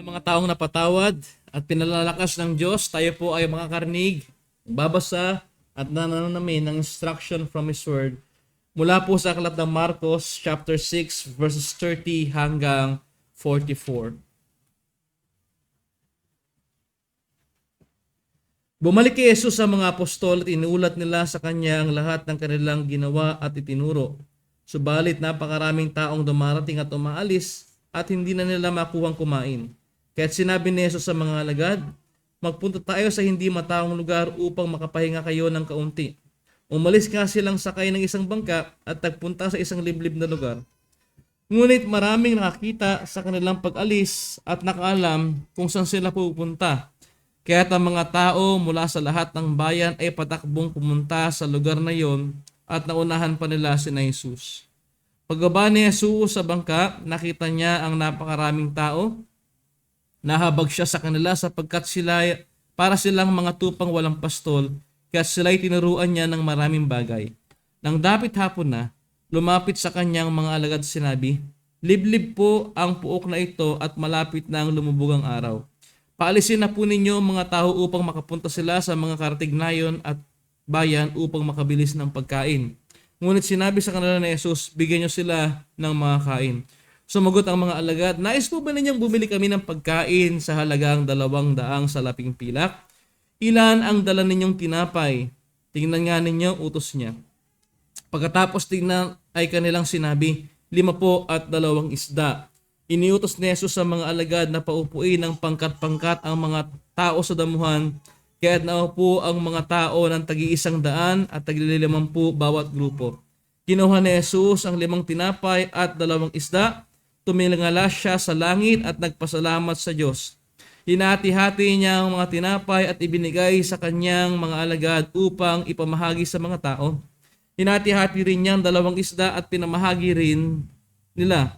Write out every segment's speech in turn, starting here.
Ng mga taong napatawad at pinalalakas ng Diyos, tayo po ay makakarnig, babasa at nananamin ng instruction from His Word mula po sa aklat ng Marcos chapter 6 verses 30 hanggang 44. Bumalik kay Jesus sa mga apostol at inulat nila sa kanya ang lahat ng kanilang ginawa at itinuro. Subalit napakaraming taong dumarating at umaalis at hindi na nila makuhang kumain. Kaya't sinabi ni Jesus sa mga alagad, magpunta tayo sa hindi mataong lugar upang makapahinga kayo ng kaunti. Umalis nga silang sakay ng isang bangka at nagpunta sa isang liblib na lugar. Ngunit maraming nakakita sa kanilang pag-alis at nakaalam kung saan sila pupunta. Kaya't ang mga tao mula sa lahat ng bayan ay patakbong pumunta sa lugar na yon at naunahan pa nila si Jesus. Pagbaba ni Jesus sa bangka, nakita niya ang napakaraming tao. Nahabag siya sa kanila sapagkat para silang mga tupang walang pastol, kaya sila'y tinuruan niya ng maraming bagay. Nang dapit hapon na, lumapit sa kanyang mga alagad sinabi, liblib po ang puok na ito at malapit na ang lumubog ang araw. Paalisin na po ninyo mga tao upang makapunta sila sa mga kartignayon at bayan upang makabilis ng pagkain. Ngunit sinabi sa kanila ni Jesus, bigyan niyo sila ng mga kain. Sumagot ang mga alagad, nais po ba ninyong bumili kami ng pagkain sa halagang 200 salaping pilak? Ilan ang dala ninyong tinapay? Tingnan nga ninyo, utos niya. Pagkatapos tingnan ay kanilang sinabi, 5 po at 2 isda. Iniutos ni Jesus sa mga alagad na paupuin ng pangkat-pangkat ang mga tao sa damuhan, kaya't naupo ang mga tao ng tagi-100 at tagi-50 bawat grupo. Kinuha ni Jesus ang 5 tinapay at 2 isda, tumingala siya sa langit at nagpasalamat sa Diyos. Hinati-hati niya ang mga tinapay at ibinigay sa kanyang mga alagad upang ipamahagi sa mga tao. Hinati-hati rin niya ang 2 isda at pinamahagi rin nila.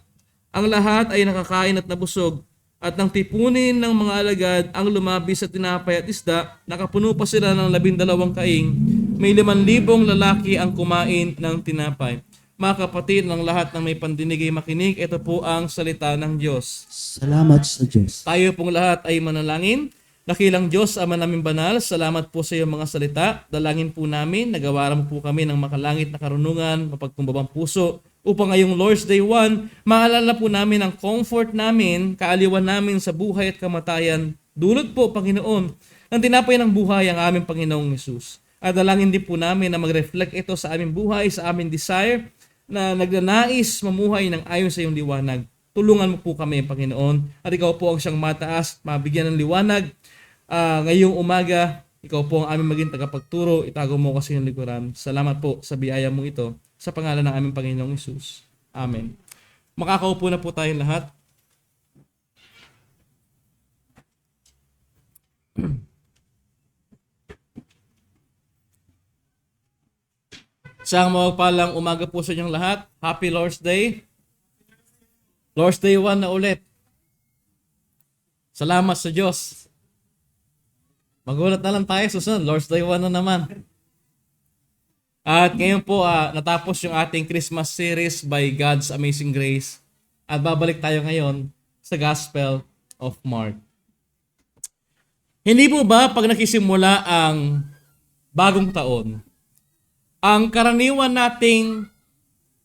Ang lahat ay nakakain at nabusog. At nang tipunin ng mga alagad ang lumabi sa tinapay at isda, nakapuno pa sila ng 12 kaing. May 5,000 lalaki ang kumain ng tinapay. Mga kapatid, ng lahat ng may pandinig ay makinig, ito po ang salita ng Diyos. Salamat sa Diyos. Tayo pong lahat ay manalangin. Dakilang Diyos, Ama naming banal, salamat po sa iyong mga salita. Dalangin po namin, nagawaran po kami ng makalangit na karunungan, mapagkumbabang puso, upang ngayong Lord's Day 1, maalala po namin ang comfort namin, kaaliwan namin sa buhay at kamatayan. Dulot po, Panginoon, ng tinapay ng buhay ang aming Panginoong Hesus. At dalangin din po namin na mag-reflect ito sa aming buhay, sa aming desire, na nagnanais mamuhay ng ayon sa iyong liwanag. Tulungan mo po kami, Panginoon, at ikaw po ang siyang mataas, mabigyan ng liwanag. Ngayong umaga, ikaw po ang aming maging tagapagturo, itago mo kasi yung likuran. Salamat po sa biyaya mo ito, sa pangalan ng aming Panginoong Hesus. Amen. Makakaupo na po tayong lahat. Isang mapagpalang umaga po sa inyong lahat. Happy Lord's Day. Lord's Day 1 na ulit. Salamat sa Diyos. Magulat na lang tayo susunod. Lord's Day 1 na naman. At ngayon po, natapos yung ating Christmas series by God's Amazing Grace. At babalik tayo ngayon sa Gospel of Mark. Hindi po ba pag nakisimula ang bagong taon, ang karaniwan nating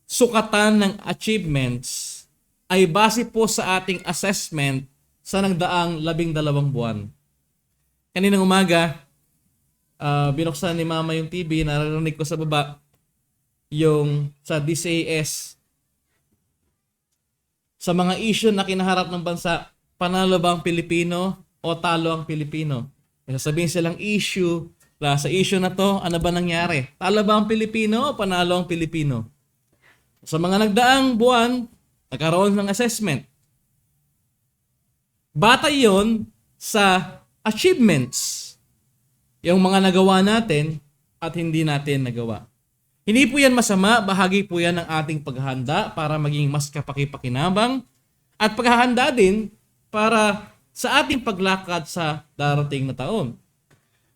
sukatan ng achievements ay base po sa ating assessment sa nagdaang 12 buwan. Kaninang umaga, binuksan ni Mama yung TV, narinig ko sa baba yung sa DCAS. Sa mga issue na kinaharap ng bansa, panalo ba ang Pilipino o talo ang Pilipino? May sasabihin silang issue. Sa issue na to, ano ba nangyari? Talo ba ang Pilipino o panalo ang Pilipino? Sa mga nagdaang buwan, nagkaroon ng assessment. Batay yon sa achievements. Yung mga nagawa natin at hindi natin nagawa. Hindi po yan masama, bahagi po yan ng ating paghahanda para maging mas kapakipakinabang at paghahanda din para sa ating paglakad sa darating na taon.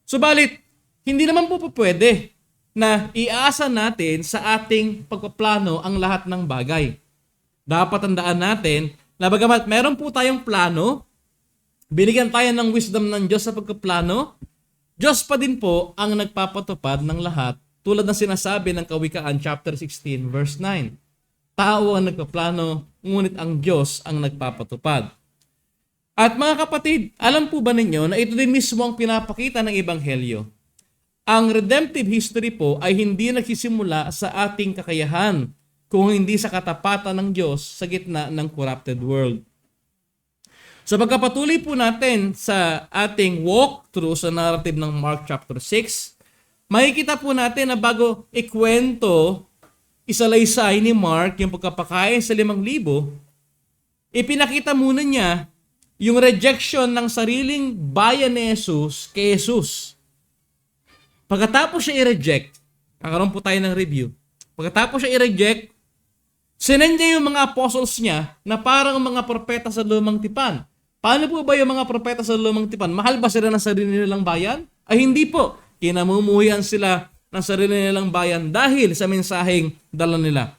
Subalit, hindi naman po pwede na iasa natin sa ating pagpaplano ang lahat ng bagay. Dapat tandaan natin na bagamat meron po tayong plano, Binigyan tayo ng wisdom ng Diyos sa pagkaplano. Diyos pa din po ang nagpapatupad ng lahat tulad ng sinasabi ng Kawikaan chapter 16 verse 9. Tao ang nagpaplano, ngunit ang Diyos ang nagpapatupad. At mga kapatid, alam po ba ninyo na ito din mismo ang pinapakita ng Ebanghelyo? Ang redemptive history po ay hindi nagsisimula sa ating kakayahan, kung hindi sa katapatan ng Diyos sa gitna ng corrupted world. So pagkapatuloy po natin sa ating walkthrough sa narrative ng Mark chapter 6, makikita po natin na bago ikwento, isalaysay ni Mark yung pagkapakain sa 5,000, ipinakita muna niya yung rejection ng sariling bayan ni Jesus kay Jesus. Pagkatapos siya i-reject, kakaroon po tayo ng review. Pagkatapos siya i-reject, sinend niya yung mga apostles niya na parang mga propeta sa lumang tipan. Paano po ba yung mga propeta sa lumang tipan? Mahal ba sila ng sarili nilang bayan? Ay hindi po. Kinamumuhian sila ng sarili nilang bayan dahil sa mensaheng dala nila.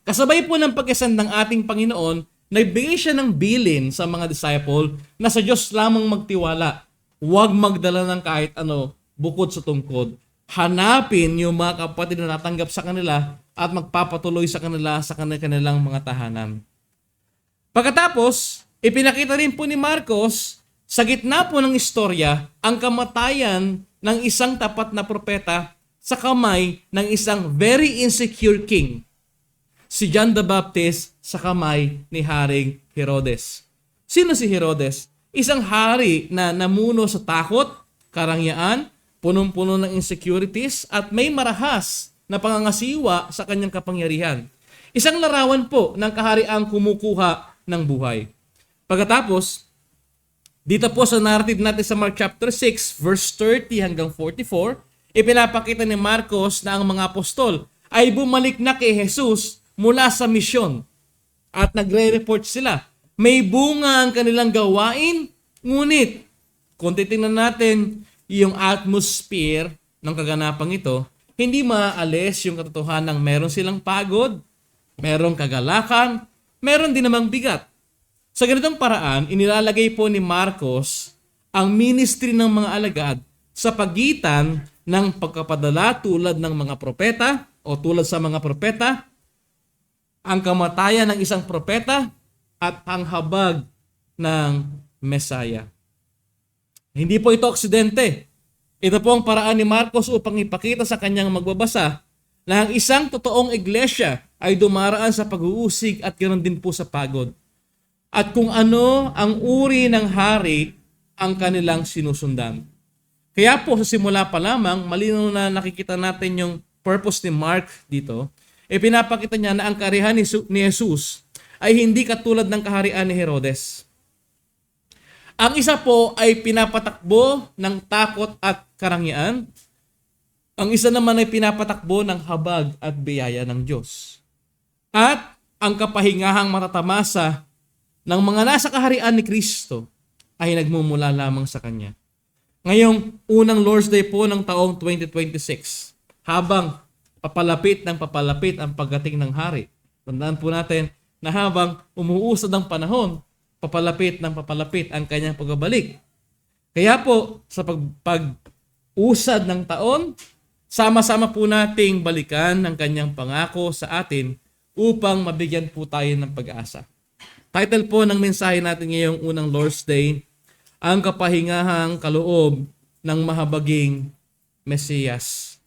Kasabay po ng pag-isend ng ating Panginoon, nagbigay siya ng bilin sa mga disciple na sa Diyos lamang magtiwala. Huwag magdala ng kahit ano bukod sa tungkod. Hanapin yung mga kapatid na natanggap sa kanila at magpapatuloy sa kanila sa kanilang mga tahanan. Pagkatapos, ipinakita rin po ni Marcos sa gitna po ng istorya ang kamatayan ng isang tapat na propeta sa kamay ng isang very insecure king, si John the Baptist sa kamay ni Haring Herodes. Sino si Herodes? Isang hari na namuno sa takot, karangyaan, punong-puno ng insecurities at may marahas na pangangasiwa sa kanyang kapangyarihan. Isang larawan po ng kahariang kumukuha ng buhay. Pagkatapos, dito po sa narrative natin sa Mark chapter 6 verse 30 hanggang 44, ipinapakita ni Marcos na ang mga apostol ay bumalik na kay Jesus mula sa misyon at nagre-report sila. May bunga ang kanilang gawain, ngunit kung titingnan natin yung atmosphere ng kaganapang ito, hindi maaalis yung katotohanan ng meron silang pagod, merong kagalakan, meron din namang bigat. Sa ganitong paraan, inilalagay po ni Marcos ang ministry ng mga alagad sa pagitan ng pagkapadala tulad ng mga propeta o tulad sa mga propeta, ang kamatayan ng isang propeta at ang habag ng Mesaya. Hindi po ito aksidente. Ito po ang paraan ni Marcos upang ipakita sa kanyang magbabasa na ang isang totoong iglesia ay dumaraan sa pag-uusig at ganoon din po sa pagod. At kung ano ang uri ng hari ang kanilang sinusundan. Kaya po sa simula pa lamang, malinaw na nakikita natin yung purpose ni Mark dito. Pinapakita niya na ang kaharian ni Jesus ay hindi katulad ng kaharian ni Herodes. Ang isa po ay pinapatakbo ng takot at karangyaan. Ang isa naman ay pinapatakbo ng habag at biyaya ng Diyos. At ang kapahingahang matatamasa ng mga nasa kaharian ni Kristo ay nagmumula lamang sa Kanya. Ngayong unang Lord's Day po ng taong 2026, habang papalapit ang pagdating ng hari, tandaan po natin na habang umuusad ang panahon, papalapit ang kanyang pagbabalik. Kaya po, sa pag-usad ng taon, sama-sama po nating balikan ang kanyang pangako sa atin upang mabigyan po tayo ng pag-asa. Title po ng mensahe natin ngayong unang Lord's Day, ang kapahingahang kaloob ng mahabaging Mesiyas.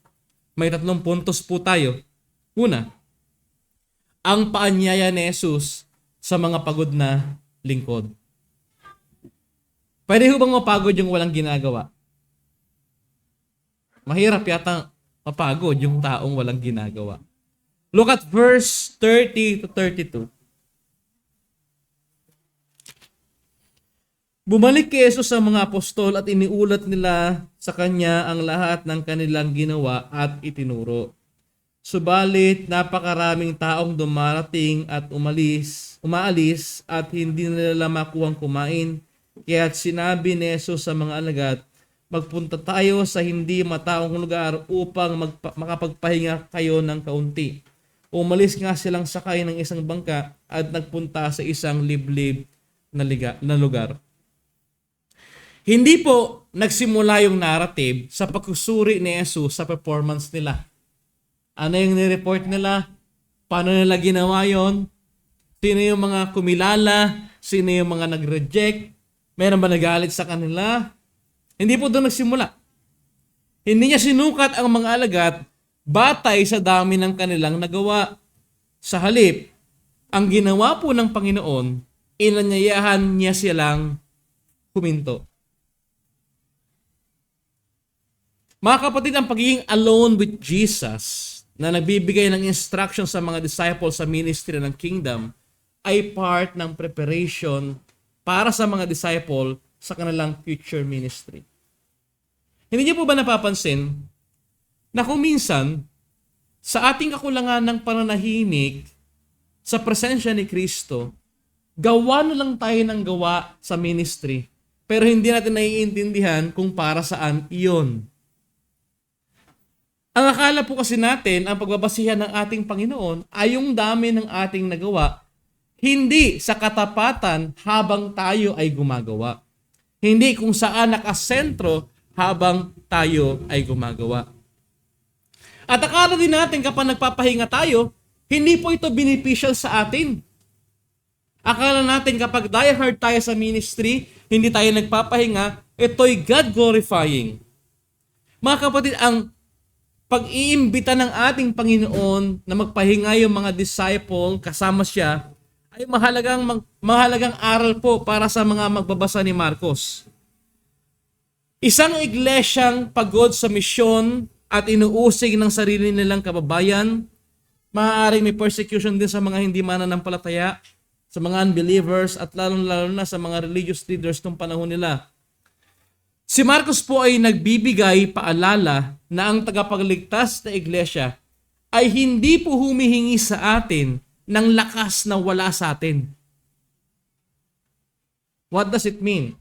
May 3 puntos po tayo. Una, ang paanyaya ni Jesus sa mga pagod na lingkod. Pwede ho bang mapagod yung walang ginagawa? Mahirap yata mapagod yung taong walang ginagawa. Look at verse 30 to 32. Bumalik kay Jesus sa mga apostol at iniulat nila sa kanya ang lahat ng kanilang ginawa at itinuro. Subalit napakaraming taong dumarating at umaalis at hindi nila makuhang kumain. Kaya't sinabi ni Jesus sa mga alagad, magpunta tayo sa hindi mataong lugar upang makapagpahinga kayo ng kaunti. Umalis nga silang sakay ng isang bangka at nagpunta sa isang liblib na lugar. Hindi po nagsimula yung narrative sa pagsusuri ni Jesus sa performance nila. Ano yung nireport nila? Paano nila ginawa yon? Sino yung mga kumilala? Sino yung mga nag-reject? Meron ba nagalit sa kanila? Hindi po doon nagsimula. Hindi niya sinukat ang mga alagad batay sa dami ng kanilang nagawa. Sa halip, ang ginawa po ng Panginoon, inanyayahan niya silang huminto. Mga kapatid, ang pagiging alone with Jesus na nagbibigay ng instruction sa mga disciples sa ministry ng kingdom ay part ng preparation para sa mga disciple sa kanilang future ministry. Hindi niyo po ba napapansin na kung minsan sa ating kakulangan ng pananahimik sa presensya ni Kristo, gawa na lang tayo ng gawa sa ministry pero hindi natin naiintindihan kung para saan iyon. Ang akala po kasi natin, ang pagbabasihan ng ating Panginoon ay yung dami ng ating nagawa, hindi sa katapatan habang tayo ay gumagawa. Hindi kung saan nakasentro habang tayo ay gumagawa. At akala din natin kapag nagpapahinga tayo, hindi po ito beneficial sa atin. Akala natin kapag diehard tayo sa ministry, hindi tayo nagpapahinga, ito'y God-glorifying. Mga kapatid, ang pag-iimbita ng ating Panginoon na magpahinga yung mga disciple kasama siya ay mahalagang aral po para sa mga magbabasa ni Marcos. Isang iglesyang pagod sa misyon at inuusig ng sarili nilang kababayan, maaaring may persecution din sa mga hindi mananampalataya, sa mga unbelievers at lalong-lalo na sa mga religious leaders ng panahon nila. Si Marcos po ay nagbibigay paalala na ang tagapagligtas na iglesia ay hindi po humihingi sa atin ng lakas na wala sa atin. What does it mean?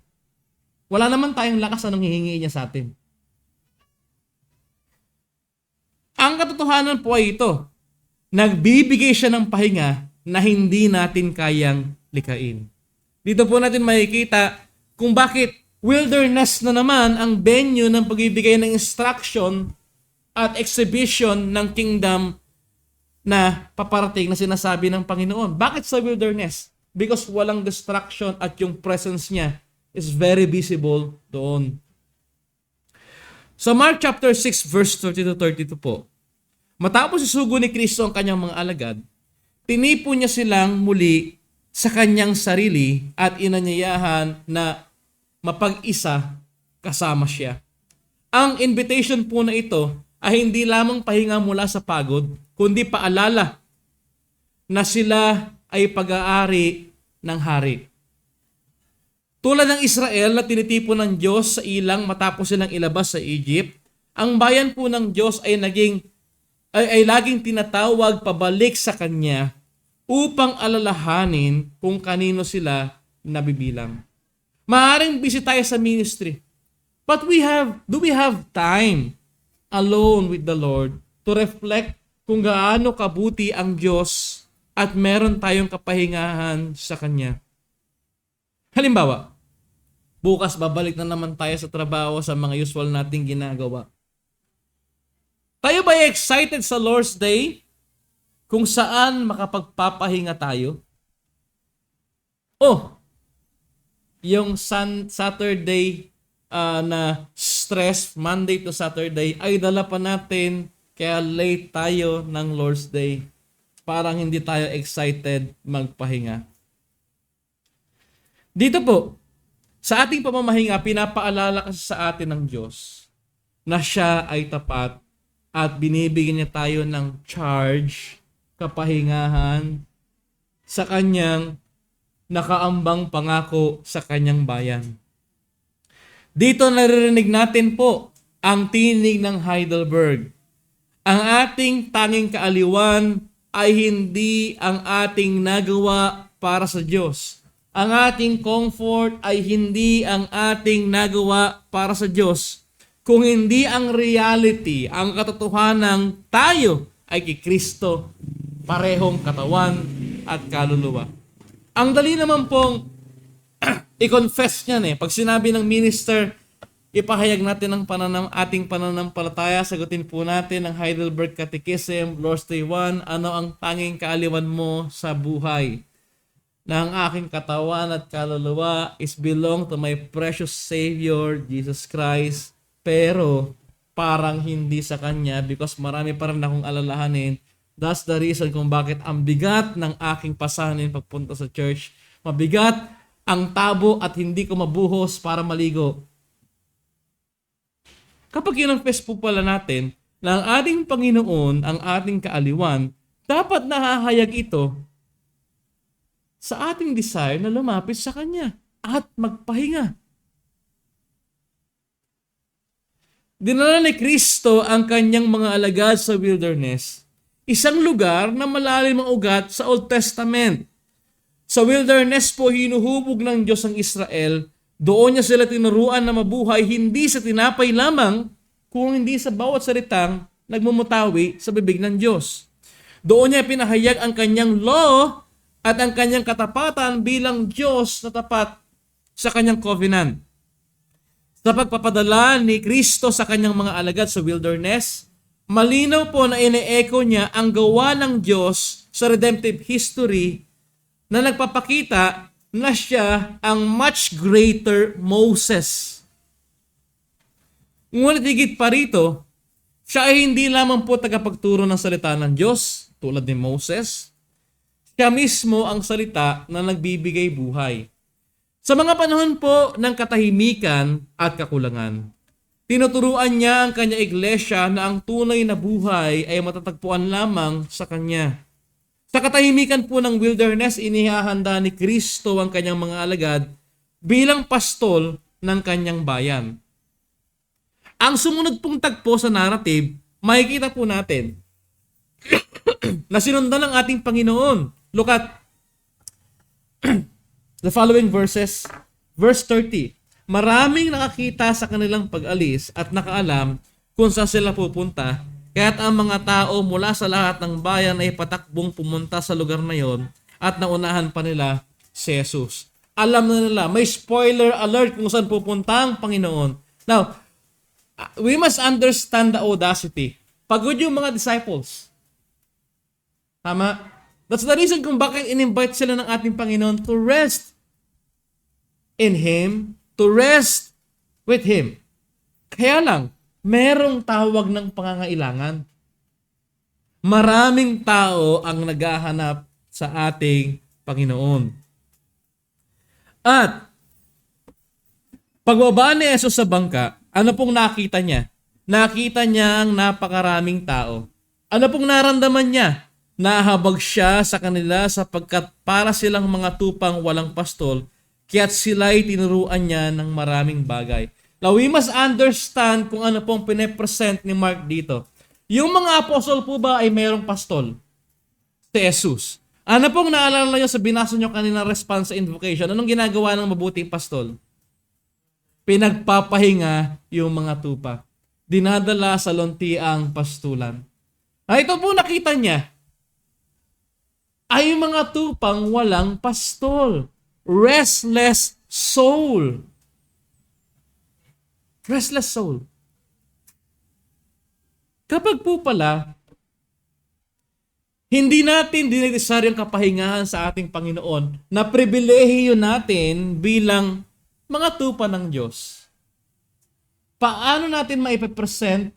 Wala naman tayong lakas na hihingi niya sa atin. Ang katotohanan po ay ito. Nagbibigay siya ng pahinga na hindi natin kayang likain. Dito po natin makikita kung bakit wilderness na naman ang venue ng pagbibigay ng instruction at exhibition ng kingdom na paparating na sinasabi ng Panginoon. Bakit sa wilderness? Because walang distraction at yung presence niya is very visible doon. Sa Mark chapter 6 verse 30-32 po, matapos isugo ni Kristo ang kanyang mga alagad, tinipo niya silang muli sa kanyang sarili at inanyayahan na mapag-isa kasama siya. Ang invitation po na ito ay hindi lamang pahinga mula sa pagod, kundi paalala na sila ay pag-aari ng hari. Tulad ng Israel na tinitipon ng Diyos sa ilang matapos silang ilabas sa Egypt, ang bayan po ng Diyos ay laging tinatawag pabalik sa Kanya upang alalahanin kung kanino sila nabibilang. Maaaring busy tayo sa ministry. But do we have time alone with the Lord to reflect kung gaano kabuti ang Diyos at meron tayong kapahingahan sa Kanya? Halimbawa, bukas babalik na naman tayo sa trabaho sa mga usual nating ginagawa. Tayo ba excited sa Lord's Day kung saan makapagpapahinga tayo? Yung Saturday na stress, Monday to Saturday, ay dala pa natin kaya late tayo ng Lord's Day. Parang hindi tayo excited magpahinga. Dito po, sa ating pamamahinga, pinapaalala kasi sa atin ng Diyos na siya ay tapat at binibigyan niya tayo ng charge, kapahingahan sa kanyang nakaambang pangako sa kanyang bayan. Dito naririnig natin po ang tinig ng Heidelberg. Ang ating tanging kaaliwan ay hindi ang ating nagawa para sa Diyos. Ang ating comfort ay hindi ang ating nagawa para sa Diyos. Kung hindi ang reality, ang katotohanan tayo ay kay Kristo, parehong katawan at kaluluwa. Ang dali naman pong i-confess niyan eh. Pag sinabi ng minister, ipahayag natin ang ating pananampalataya, sagutin po natin ang Heidelberg Catechism, Lord's Day 1, ano ang tanging kaaliwan mo sa buhay? Na ang aking katawan at kaluluwa is belong to my precious Savior, Jesus Christ. Pero parang hindi sa Kanya because marami pa rin akong alalahanin. That's the reason kung bakit ang bigat ng aking pasanin pagpunta sa church. Mabigat ang tabo at hindi ko mabuhos para maligo. Kapag kinonfess po pala natin na ang ating Panginoon, ang ating kaaliwan, dapat nahahayag ito sa ating desire na lumapit sa Kanya at magpahinga. Dinala ni Kristo ang Kanyang mga alagad sa wilderness, isang lugar na malalim ang ugat sa Old Testament. Sa wilderness po, hinuhubog ng Diyos ang Israel. Doon niya sila tinuruan na mabuhay hindi sa tinapay lamang, kung hindi sa bawat salitang nagmumutawi sa bibig ng Diyos. Doon niya pinahayag ang Kanyang law at ang Kanyang katapatan bilang Diyos na tapat sa Kanyang covenant. Sa pagpapadala ni Kristo sa Kanyang mga alagad sa wilderness, malinaw po na ine-echo niya ang gawa ng Diyos sa redemptive history na nagpapakita na siya ang much greater Moses. Ngunit higit pa rito, siya ay hindi lamang po tagapagturo ng salita ng Diyos tulad ni Moses. Siya mismo ang salita na nagbibigay buhay. Sa mga panahon po ng katahimikan at kakulangan, tinuturuan niya ang kanya iglesia na ang tunay na buhay ay matatagpuan lamang sa Kanya. Sa katahimikan po ng wilderness, inihahanda ni Kristo ang Kanyang mga alagad bilang pastol ng Kanyang bayan. Ang sumunod pong tagpo sa narrative, makikita po natin na sinundan ng ating Panginoon. Look at the following verses. Verse 30. Maraming nakakita sa kanilang pag-alis at nakaalam kung saan sila pupunta, kaya't ang mga tao mula sa lahat ng bayan ay patakbong pumunta sa lugar na yon at naunahan pa nila si Jesus. Alam na nila, may spoiler alert kung saan pupunta ang Panginoon. Now, we must understand the audacity. Pagod yung mga disciples. Tama? That's the reason kung bakit in-invite sila ng ating Panginoon to rest in Him, to rest with Him. Kaya lang, merong tawag ng pangangailangan. Maraming tao ang naghahanap sa ating Panginoon. At pagbaba ni Jesus sa bangka, ano pong nakita niya? Nakita niya ang napakaraming tao. Ano pong naramdaman niya? Nahabag siya sa kanila sapagkat para silang mga tupang walang pastol, kaya't sila'y tinuruan niya ng maraming bagay. Now, we must understand kung ano pong pine-present ni Mark dito. Yung mga apostol po ba ay mayroong pastol? Si Jesus. Ano pong naalala nyo sa binasa nyo kanina response sa invocation? Anong ginagawa ng mabuting pastol? Pinagpapahinga yung mga tupa. Dinadala sa lontiang pastulan. Ito po nakita niya ay mga tupang walang pastol. Restless soul. Restless soul. Kapag po pala, hindi natin dinidesire yung kapahingahan sa ating Panginoon na pribilehiyo natin bilang mga tupa ng Diyos. Paano natin maipapresent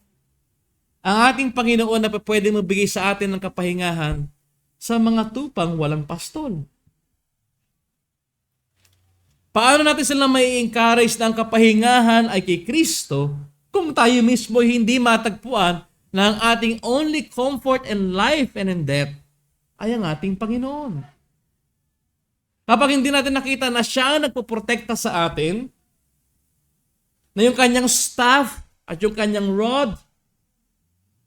ang ating Panginoon na pwede mabigay sa atin ng kapahingahan sa mga tupang walang pastol? Paano natin sila mai-encourage na ang kapahingahan ay kay Kristo kung tayo mismo hindi matagpuan na ang ating only comfort in life and in death ay ang ating Panginoon? Kapag hindi natin nakita na siya ang nagpoprotekta sa atin, na yung kanyang staff at yung kanyang rod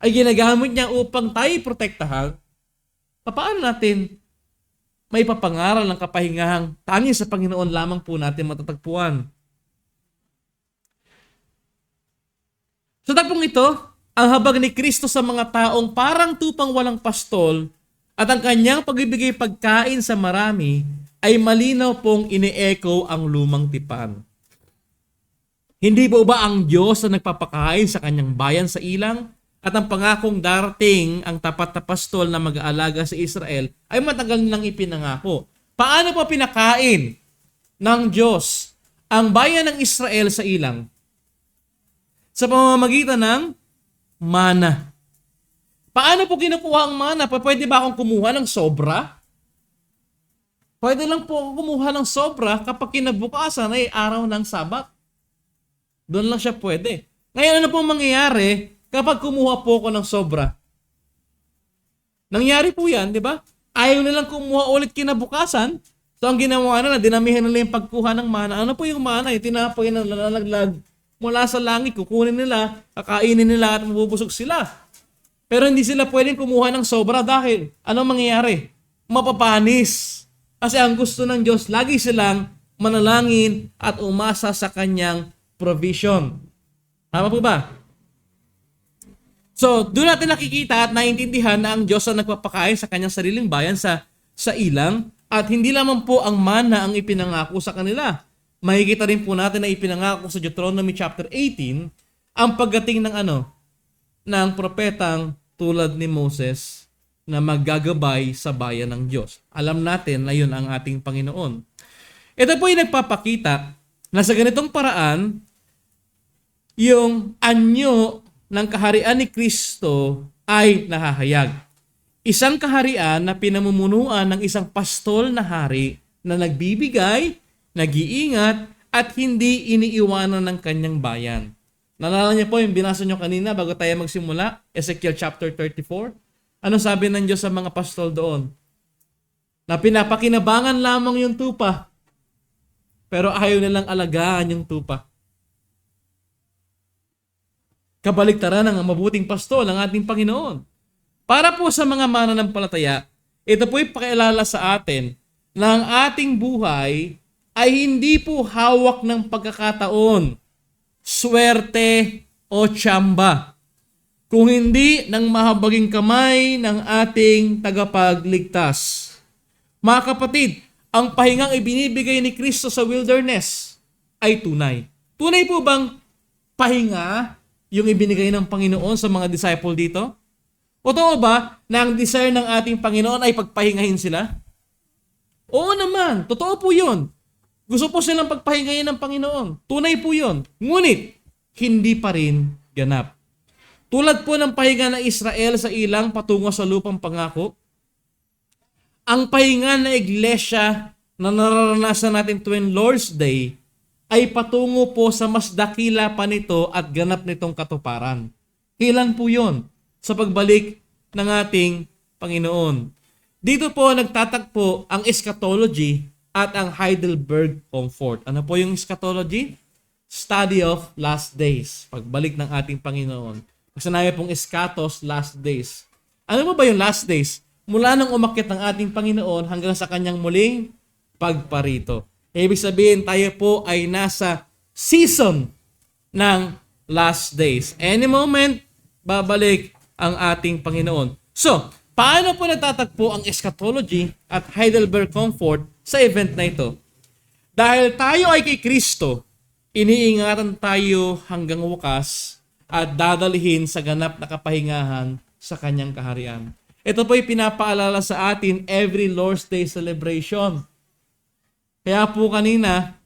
ay ginagamit niya upang tayo protektahan, paano natin may papangaral ng kapahingahang tanging sa Panginoon lamang po natin matatagpuan? Sa tagpong ito, ang habag ni Kristo sa mga taong parang tupang walang pastol at ang kanyang pagbibigay pagkain sa marami ay malinaw pong ini-echo ang lumang tipan. Hindi po ba ang Diyos na nagpapakain sa kanyang bayan sa ilang? At ang pangakong darating ang tapat na pastol na mag-aalaga sa Israel ay matagal nang ipinangako. Paano pa pinakain ng Diyos ang bayan ng Israel sa ilang? Sa pamamagitan ng mana. Paano po kinukuha ang mana? Pwede ba akong kumuha ng sobra? Pwede lang po ako kumuha ng sobra kapag kinabukasan ay araw ng Sabat. Doon lang siya pwede. Ngayon, ano pong mangyayari kapag kumuha po ako ng sobra? Nangyari po yan, di ba? Ayaw nilang kumuha ulit kinabukasan. So, ang ginawa nila, dinamihan nila yung pagkuha ng mana. Ano po yung mana? Yung tinapay na nalalaglag mula sa langit, kukunin nila, kakainin nila at mabubusog sila. Pero hindi sila pwedeng kumuha ng sobra dahil anong mangyayari? Mapapanis. Kasi ang gusto ng Diyos, lagi silang manalangin at umasa sa kanyang provision. Tama po ba? So, doon natin nakikita at naiintindihan na ang Diyos ang nagpapakain sa kanyang sariling bayan sa ilang at hindi lamang po ang mana ang ipinangako sa kanila. Makikita rin po natin na ipinangako sa Deuteronomy chapter 18 ang pagdating ng ng propetang tulad ni Moses na maggagabay sa bayan ng Diyos. Alam natin na yun ang ating Panginoon. Ito po yung nagpapakita na sa ganitong paraan, yung anyo ng kaharian ni Kristo ay nahahayag. Isang kaharian na pinamumunuan ng isang pastol na hari na nagbibigay, nag-iingat, at hindi iniiwanan ng kanyang bayan. Nalala niyo po yung binasa niyo kanina bago tayo magsimula, Ezekiel chapter 34. Ano sabi ng Diyos sa mga pastol doon? Na pinapakinabangan lamang yung tupa, pero ayaw nilang alagaan yung tupa. Kabaliktaran ng mabuting pastol ng ating Panginoon. Para po sa mga mananampalataya, ito po'y pakialala sa atin na ang ating buhay ay hindi po hawak ng pagkakataon, swerte o tsamba, kung hindi ng mahabaging kamay ng ating tagapagligtas. Mga kapatid, ang pahingang ibinibigay ni Kristo sa wilderness ay tunay. Tunay po bang pahinga yung ibinigay ng Panginoon sa mga disciple dito? Totoo ba na ang desire ng ating Panginoon ay pagpahingahin sila? Oo naman, totoo po yun. Gusto po silang pagpahingahin ng Panginoon. Tunay po yun. Ngunit, hindi pa rin ganap. Tulad po ng pahinga ng Israel sa ilang patungo sa lupang pangako, ang pahinga na iglesia na nararanasan natin tuwing Lord's Day ay patungo po sa mas dakila pa nito at ganap nitong katuparan. Kailan po yun? Sa pagbalik ng ating Panginoon. Dito po nagtatagpo ang eschatology at ang Heidelberg Comfort. Ano po yung eschatology? Study of last days. Pagbalik ng ating Panginoon. Kasanayan pong eschatos, last days. Ano ba yung last days? Mula nang umakyat ng ating Panginoon hanggang sa kanyang muling pagparito. Ibig sabihin, tayo po ay nasa season ng last days. Any moment, babalik ang ating Panginoon. So, paano po natatagpo ang eschatology at Heidelberg Comfort sa event na ito? Dahil tayo ay kay Kristo, iniingatan tayo hanggang wakas at dadalhin sa ganap na kapahingahan sa kanyang kaharian. Ito po'y pinapaalala sa atin every Lord's Day celebration. Kaya po kanina,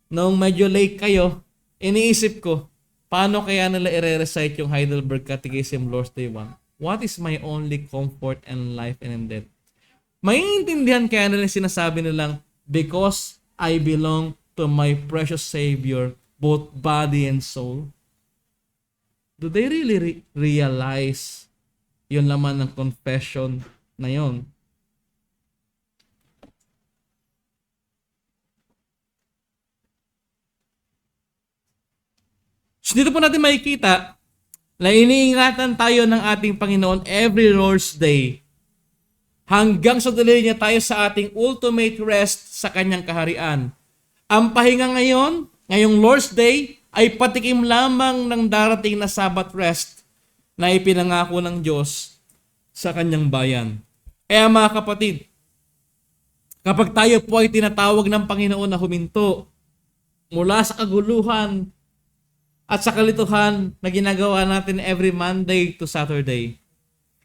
nung medyo late kayo, iniisip ko, paano kaya nila i-recite yung Heidelberg Catechism Lord's Day 1? What is my only comfort and life and in death? Maiintindihan kaya nila sinasabi nilang, because I belong to my precious Savior, both body and soul. Do they really realize yun laman ng confession na yun? So dito po natin makikita na iniingatan tayo ng ating Panginoon every Lord's Day hanggang sa dalhin niya tayo sa ating ultimate rest sa kanyang kaharian. Ang pahinga ngayon, ngayong Lord's Day, ay patikim lamang ng darating na Sabbath rest na ipinangako ng Diyos sa kanyang bayan. Kaya mga kapatid, Kapag tayo po ay tinatawag ng Panginoon na huminto mula sa kaguluhan at sa kalituhan na ginagawa natin every Monday to Saturday.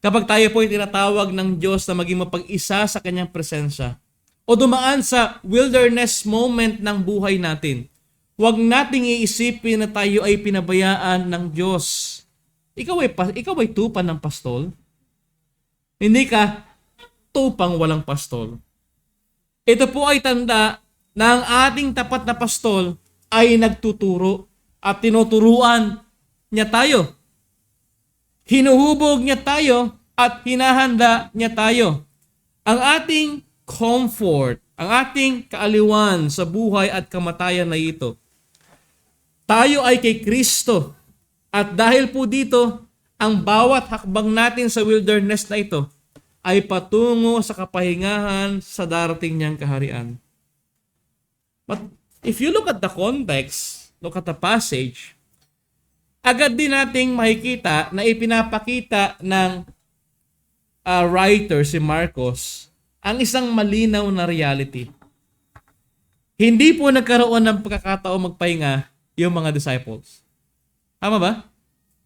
Kapag tayo po ay tinatawag ng Diyos na maging mapag-isa sa Kanyang presensya o dumaan sa wilderness moment ng buhay natin, huwag nating iisipin na tayo ay pinabayaan ng Diyos. Ikaw ay tupan ng pastol? Hindi ka tupang walang pastol. Ito po ay tanda na ang ating tapat na pastol ay nagtuturo at tinuturuan niya tayo. Hinuhubog niya tayo at hinahanda niya tayo. Ang ating comfort, ang ating kaaliwan sa buhay at kamatayan na ito. Tayo ay kay Kristo. At dahil po dito, ang bawat hakbang natin sa wilderness na ito ay patungo sa kapahingahan sa darating niyang kaharian. But if you look at the context, look at the passage, agad din nating makikita na ipinapakita ng writer si Marcos ang isang malinaw na reality. Hindi po nagkaroon ng pagkakataon magpahinga yung mga disciples. Tama ba?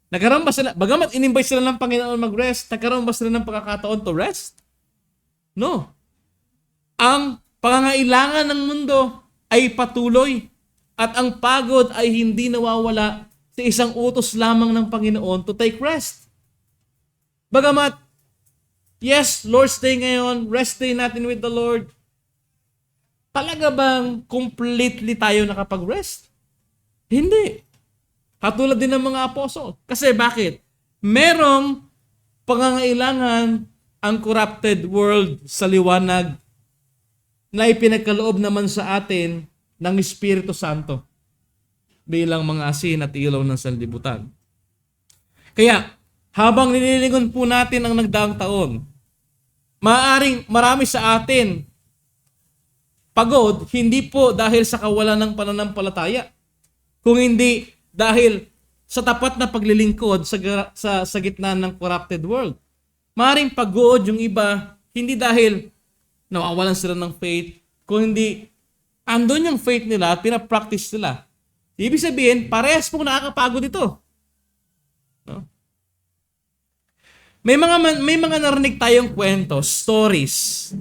Nagkaroon ba sila, bagamat in-invite sila ng Panginoon mag-rest, nagkaroon ba sila ng pagkakataon to rest? No. Ang pangangailangan ng mundo ay patuloy at ang pagod ay hindi nawawala sa isang utos lamang ng Panginoon to take rest. Bagamat, yes, Lord's Day ngayon, rest day natin with the Lord, talaga bang completely tayo nakapag-rest? Hindi. Katulad din ng mga apostol. Kasi bakit? Merong pangangailangan ang corrupted world sa liwanag na ipinagkaloob naman sa atin ng Espiritu Santo bilang mga asin at ilaw ng sanlibutan. Kaya, habang nililingon po natin ang nagdaang taon, maaaring marami sa atin pagod, hindi po dahil sa kawalan ng pananampalataya, kung hindi dahil sa tapat na paglilingkod sa gitna ng corrupted world. Maaaring pagod yung iba, hindi dahil nawawalan sila ng faith, kung hindi andun yung faith nila at pinapractice nila. Ibig sabihin, parehas pong nakakapagod ito. No? May mga narinig tayong kwento, stories,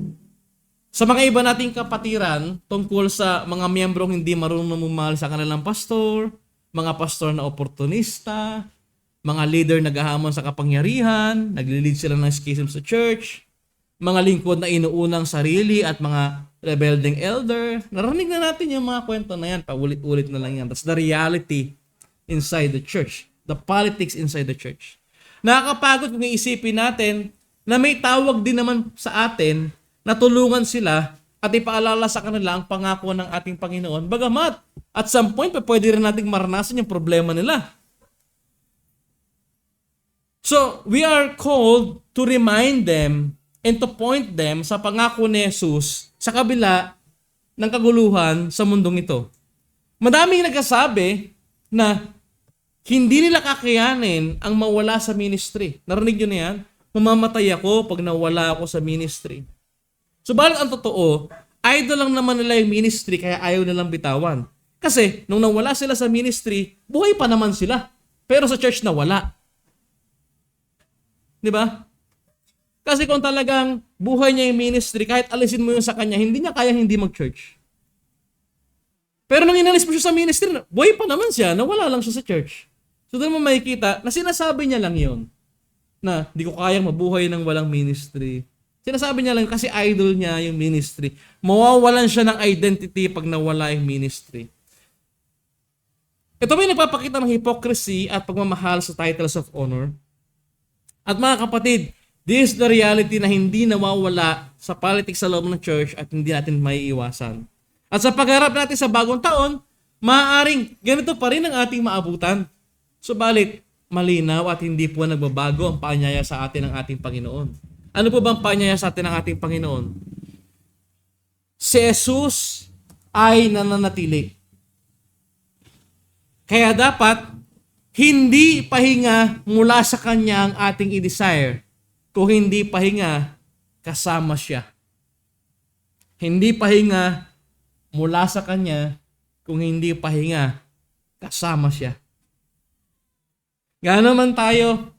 sa mga iba nating kapatiran tungkol sa mga miyembrong hindi marunong mamahal sa kanilang pastor, mga pastor na oportunista, mga leader na naghahamon sa kapangyarihan, naglilid sila ng schism sa church, mga lingkod na inuunang sarili at mga rebelding elder. Narinig na natin yung mga kwento na yan, paulit-ulit na lang yan. That's the reality inside the church, the politics inside the church. Nakakapagod kung iisipin natin na may tawag din naman sa atin na tulungan sila at ipaalala sa kanila ang pangako ng ating Panginoon. Bagamat, at some point, pwede rin nating maranasan yung problema nila. So, we are called to remind them and to point them sa pangako ni Jesus sa kabila ng kaguluhan sa mundong ito. Madaming nagsasabi na hindi nila kakayanin ang mawala sa ministry. Narinig nyo na yan? Mamamatay ako pag nawala ako sa ministry. Subalit ang totoo, idol lang naman nila yung ministry kaya ayaw nilang bitawan. Kasi nung nawala sila sa ministry, buhay pa naman sila. Pero sa church nawala. Di ba? Kasi kung talagang buhay niya yung ministry, kahit alisin mo yun sa kanya, hindi niya kaya hindi mag-church. Pero nung inalis mo siya sa ministry, buhay pa naman siya, nawala lang siya sa church. So doon mo makikita na sinasabi niya lang yun. Na di ko kayang mabuhay ng walang ministry. Sinasabi niya lang kasi idol niya yung ministry. Mawawalan siya ng identity pag nawala yung ministry. Ito may nagpapakita ng hypocrisy at pagmamahal sa titles of honor. At mga kapatid, this is the reality na hindi nawawala sa politics sa loob ng church at hindi natin maiiwasan. At sa pagharap natin sa bagong taon, maaaring ganito pa rin ang ating maabutan. Subalit, malinaw at hindi po nagbabago ang paanyaya sa atin ng ating Panginoon. Ano po bang paanyaya sa atin ng ating Panginoon? Si Jesus ay nananatili. Kaya dapat, hindi pahinga mula sa Kanya ang ating i-desire. Kung hindi pahinga, kasama siya. Hindi pahinga mula sa kanya, kung hindi pahinga kasama siya. Gaano man tayo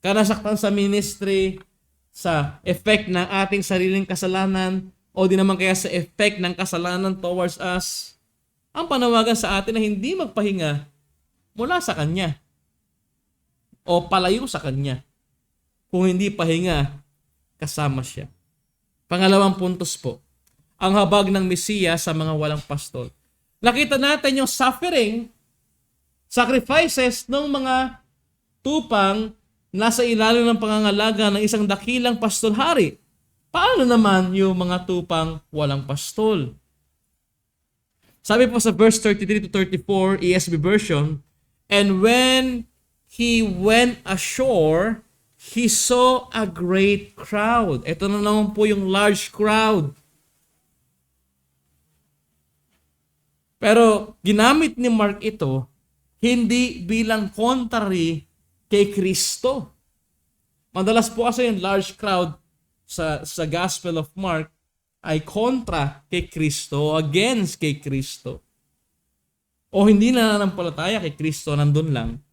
kanasaktan sa ministry, sa effect ng ating sariling kasalanan, o di naman kaya sa effect ng kasalanan towards us, ang panawagan sa atin na hindi magpahinga mula sa Kanya o palayo sa Kanya. Kung hindi pahinga, kasama siya. Pangalawang puntos po, ang habag ng Mesiya sa mga walang pastol. Nakita natin yung suffering, sacrifices ng mga tupang nasa ilalim ng pangangalaga ng isang dakilang pastolhari. Paano naman yung mga tupang walang pastol? Sabi po sa verse 33 to 34, ESV version, "And when he went ashore, he saw a great crowd." Ito na naman po yung large crowd. Pero ginamit ni Mark ito hindi bilang contrary kay Kristo. Madalas po kasi yung large crowd sa Gospel of Mark ay kontra kay Kristo, against kay Kristo. O hindi na nananampalataya kay Kristo, nandun lang.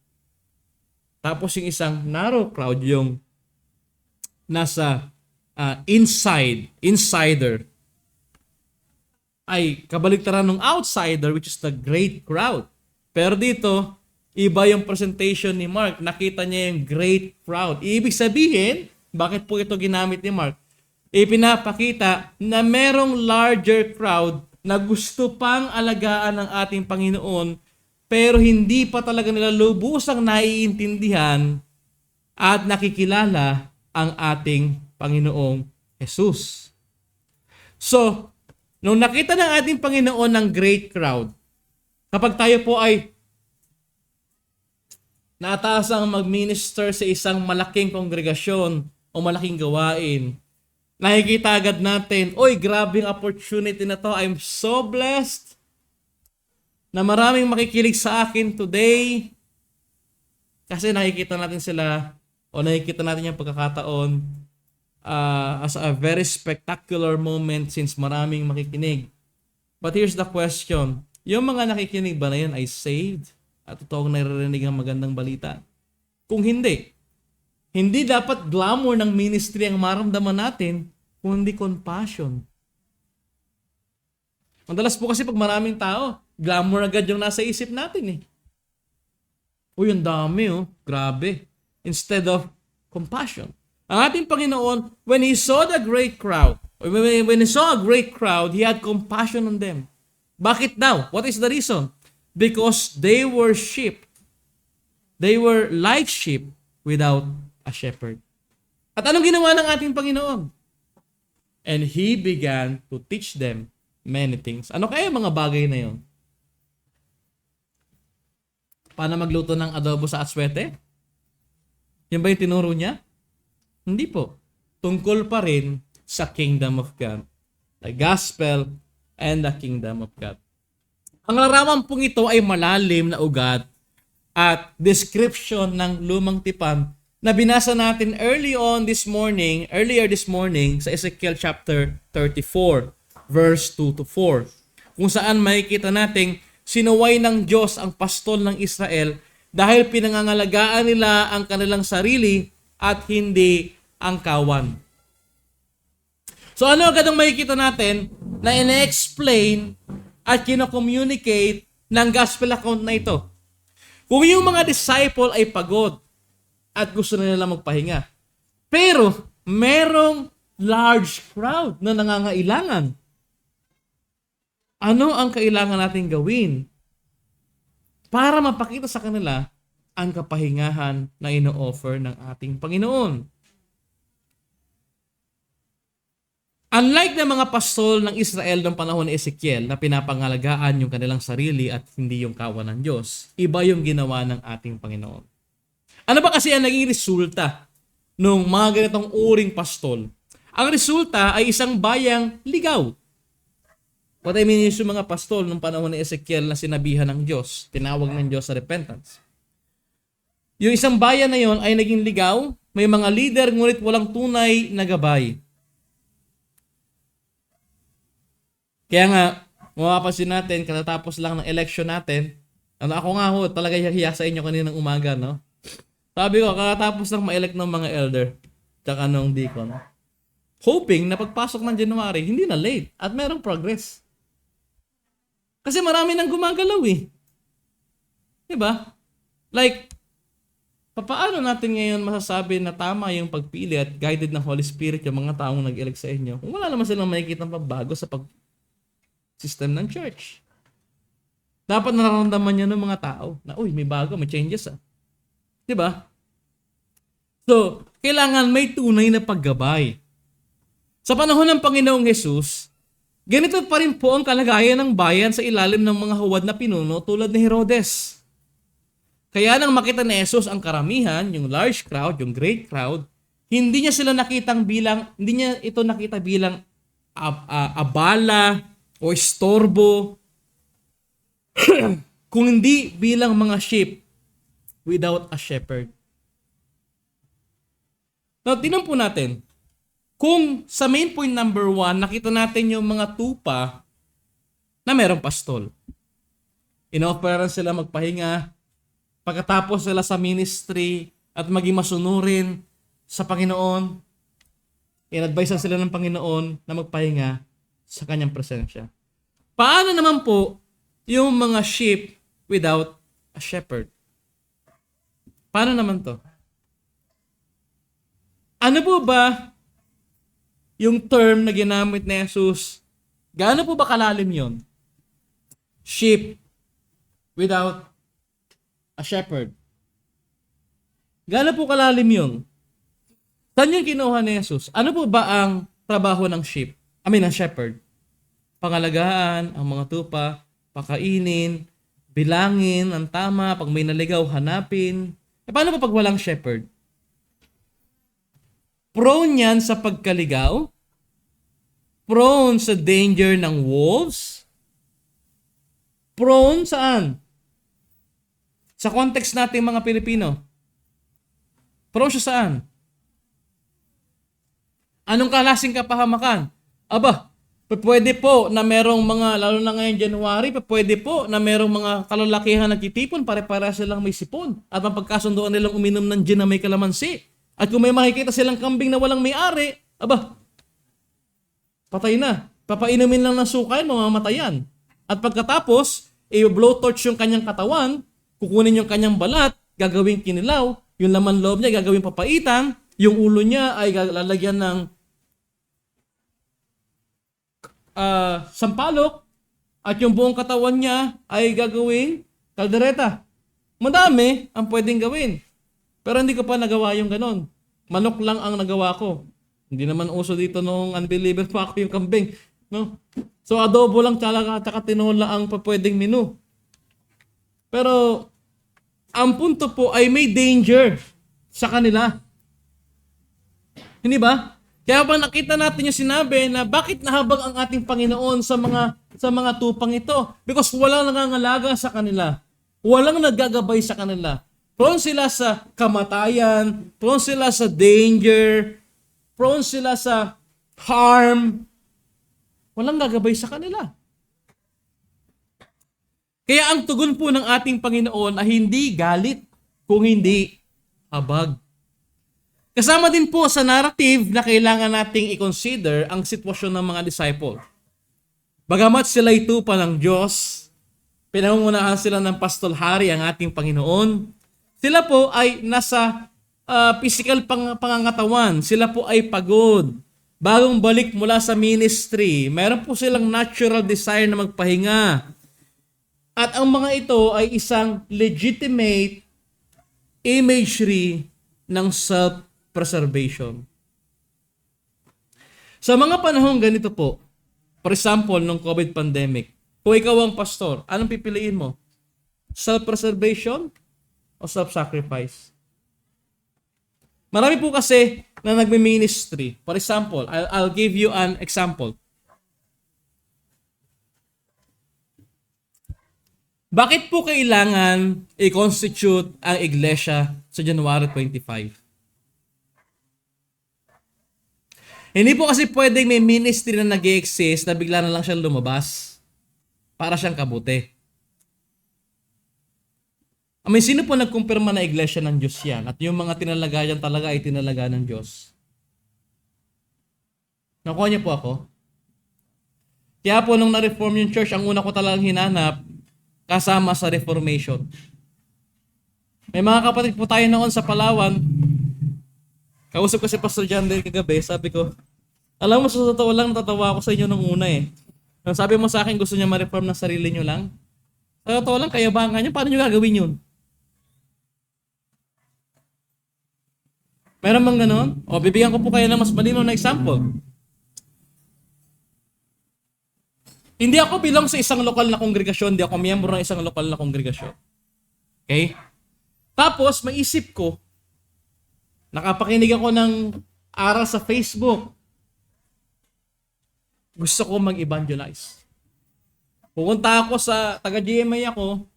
Tapos yung isang narrow crowd, yung nasa insider, ay kabaligtaran ng outsider, which is the great crowd. Pero dito, iba yung presentation ni Mark. Nakita niya yung great crowd. Ibig sabihin, bakit po ito ginamit ni Mark? Ipinapakita na merong larger crowd na gusto pang alagaan ng ating Panginoon, pero hindi pa talaga nila lubusang naiintindihan at nakikilala ang ating Panginoong Jesus. So, nung nakita ng ating Panginoon ng great crowd, kapag tayo po ay nataasang mag-minister sa isang malaking kongregasyon o malaking gawain, nakikita agad natin, oy, grabe ang opportunity na to. I'm so blessed na maraming makikinig sa akin today kasi nakikita natin sila o nakikita natin yung pagkakataon as a very spectacular moment since maraming makikinig. But here's the question. Yung mga nakikinig ba na yun ay saved? At totoong naririnig ang magandang balita? Kung hindi, hindi dapat glamour ng ministry ang maramdaman natin, kundi compassion. Madalas po kasi pag maraming tao, glamour agad yung nasa isip natin eh. Uy, ang dami oh, grabe. Instead of compassion. Ang ating Panginoon, when He saw the great crowd, when He saw a great crowd, He had compassion on them. Bakit daw? What is the reason? Because they were sheep. They were like sheep without a shepherd. At anong ginawa ng ating Panginoon? And He began to teach them many things. Ano kaya mga bagay na yon? Paano magluto ng adobo sa aswete? Yan ba yung tinuro niya? Hindi po. Tungkol pa rin sa kingdom of God. The gospel and the kingdom of God. Ang larawan pong ito ay malalim na ugat at description ng lumang tipan na binasa natin earlier this morning sa Ezekiel chapter 34, verse 2 to 4, kung saan makikita natin sinuway ng Diyos ang pastol ng Israel dahil pinangangalagaan nila ang kanilang sarili at hindi ang kawan. So ano agad ang makikita natin na ine-explain at kino-communicate ng gospel account na ito? Kung yung mga disciple ay pagod at gusto na nila magpahinga, pero merong large crowd na nangangailangan, ano ang kailangan natin gawin para mapakita sa kanila ang kapahingahan na ino-offer ng ating Panginoon? Unlike ng mga pastol ng Israel ng panahon ni Ezekiel na pinapangalagaan yung kanilang sarili at hindi yung kawan ng Diyos, iba yung ginawa ng ating Panginoon. Ano ba kasi ang naging resulta ng mga ganitong uring pastol? Ang resulta ay isang bayang ligaw. What I mean is yung mga pastol ng panahon ni Ezekiel na sinabihan ng Diyos, tinawag ng Diyos sa repentance. Yung isang bayan na yon ay naging ligaw, may mga leader ngunit walang tunay na gabay. Kaya nga, mapapansin natin, katatapos lang ng election natin, ako nga ho, talaga hiya sa inyo kaninang umaga, no? Sabi ko, kakatapos lang ma-elect ng mga elder, tsaka nung deacon, hoping na pagpasok ng January, hindi na late at merong progress. Kasi marami nang gumagalaw eh. Diba? Like, paano natin ngayon masasabi na tama yung pagpili at guided ng Holy Spirit yung mga taong nag-elect sa inyo kung wala naman silang makikita ng pagbago sa system ng church? Dapat nararamdaman nyo ng mga tao na, uy, may bago, may changes ah. Diba? So, kailangan may tunay na paggabay. Sa panahon ng Panginoong Jesus, ganito pa rin po ang kalagayan ng bayan sa ilalim ng mga huwad na pinuno tulad ni Herodes. Kaya nang makita ni Jesus ang karamihan, yung large crowd, yung great crowd, hindi niya ito nakita bilang abala o istorbo, kung hindi bilang mga sheep without a shepherd. Now, tingnan po natin. Kung sa main point number 1, nakita natin yung mga tupa na merong pastol. Inoferan sila magpahinga. Pagkatapos sila sa ministry at maging masunurin sa Panginoon, in-advise sila ng Panginoon na magpahinga sa kanyang presensya. Paano naman po yung mga sheep without a shepherd? Paano naman to? Ano po ba yung term na ginamit ni Jesus? Gaano po ba kalalim yon? Sheep without a shepherd. Gaano po kalalim yun? Saan yung kinuha ni Jesus? Ano po ba ang trabaho ng ng shepherd? Pangalagaan, ang mga tupa, pakainin, bilangin, ang tama, pag may naligaw, hanapin. Paano pa pag walang shepherd? Prone yan sa pagkaligaw? Prone sa danger ng wolves? Prone saan? Sa context natin mga Pilipino. Prone siya saan? Anong klaseng kapahamakan? Aba, pwede po na merong mga, lalo na ngayon January, pwede po na merong mga kalalakihan nagtitipon, pare-para silang may sipon. At ang pagkasunduan nilang uminom ng gin na may kalamansi. At kung may makikita silang kambing na walang may-ari, aba, patay na. Papainumin lang ng sukay, mamamatayan. At pagkatapos, i-blowtorch yung kanyang katawan, kukunin yung kanyang balat, gagawing kinilaw, yung laman loob niya gagawing papaitan, yung ulo niya ay lalagyan ng sampalok, at yung buong katawan niya ay gagawing kaldereta. Madami ang pwedeng gawin. Pero hindi ko pa nagawa yung ganon. Manok lang ang nagawa ko. Hindi naman uso dito nung unbeliever pa ako yung kambing. No? So adobo lang tsaka tinola ang pwedeng menu. Pero ang punto po ay may danger sa kanila. Hindi ba? Kaya pa nakita natin yung sinabi na bakit nahabag ang ating Panginoon sa mga tupang ito? Because walang nangangalaga sa kanila. Walang naggagabay sa kanila. Prone sila sa kamatayan, prone sila sa danger, prone sila sa harm. Walang gagabay sa kanila. Kaya ang tugon po ng ating Panginoon ay hindi galit, kung hindi habag. Kasama din po sa narrative na kailangan nating i-consider ang sitwasyon ng mga disciple. Bagamat sila'y tupa ng Diyos, pinangungunahan sila ng pastol hari ang ating Panginoon, sila po ay nasa physical pangangatawan. Sila po ay pagod. Bagong balik mula sa ministry. Meron po silang natural desire na magpahinga. At ang mga ito ay isang legitimate imagery ng self-preservation. Sa mga panahong ganito po, for example, nung COVID pandemic, kung ikaw ang pastor, anong pipiliin mo? Self-preservation o self-sacrifice? Marami po kasi na nagme-ministry. For example, I'll give you an example. Bakit po kailangan i-constitute ang iglesia sa January 25? Hindi po kasi pwedeng may ministry na nag-exist na bigla na lang siyang lumabas para siyang kabuti. Sino po nagkumpirma na iglesia ng Diyos yan? At yung mga tinalagayan talaga ay tinalaga ng Diyos. Nakuha niyo po ako? Kaya po nung na-reform yung church, ang una ko talagang hinanap, kasama sa Reformation. May mga kapatid po tayo noon sa Palawan. Kausap ko si Pastor John Del kagabi, sabi ko, alam mo, sa totoo lang, natatawa ako sa inyo nung una eh. Nung sabi mo sa akin, gusto niya ma-reform ng sarili niyo lang. Sa totoo lang, kayabangan niyo, paano niyo gagawin yun? Meron bang ganon? O, bibigyan ko po kayo ng mas malinaw na example. Hindi ako bilang sa isang lokal na kongregasyon, hindi ako miyembro ng isang lokal na kongregasyon. Okay? Tapos, maisip ko, nakapakinig ako ng aral sa Facebook. Gusto ko mag-evangelize. Pupunta ako sa taga-GMA ako,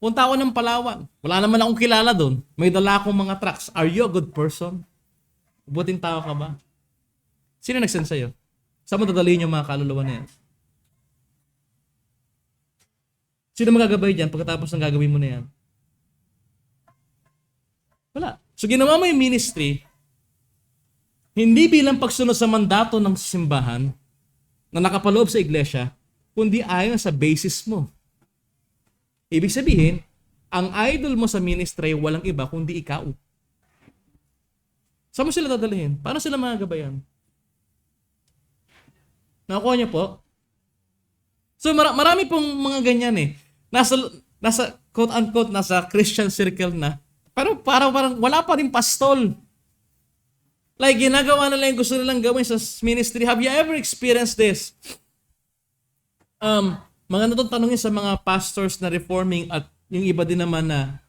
punta ako ng Palawan. Wala naman akong kilala doon. May dala akong mga tracts. Are you a good person? Buting tao ka ba? Sino nag-send sa'yo? Saan mo dadalhin yung mga kaluluwa na yan? Sino magagabay dyan pagkatapos ng gagawin mo na yan? Wala. So ginawa mo yung ministry, hindi bilang pagsunod sa mandato ng simbahan na nakapaloob sa iglesia, kundi ayon sa basis mo. Ibig sabihin, ang idol mo sa ministry walang iba kundi ikaw. Saan mo sila dadalhin? Paano sila magagabayan? Nakuha niyo po? So marami pong mga ganyan eh. Nasa quote-unquote, nasa Christian circle na. Pero parang wala pa rin pastol. Like, ginagawa nila yung gusto nilang gawin sa ministry. Have you ever experienced this? Mga tanungin sa mga pastors na reforming at yung iba din naman na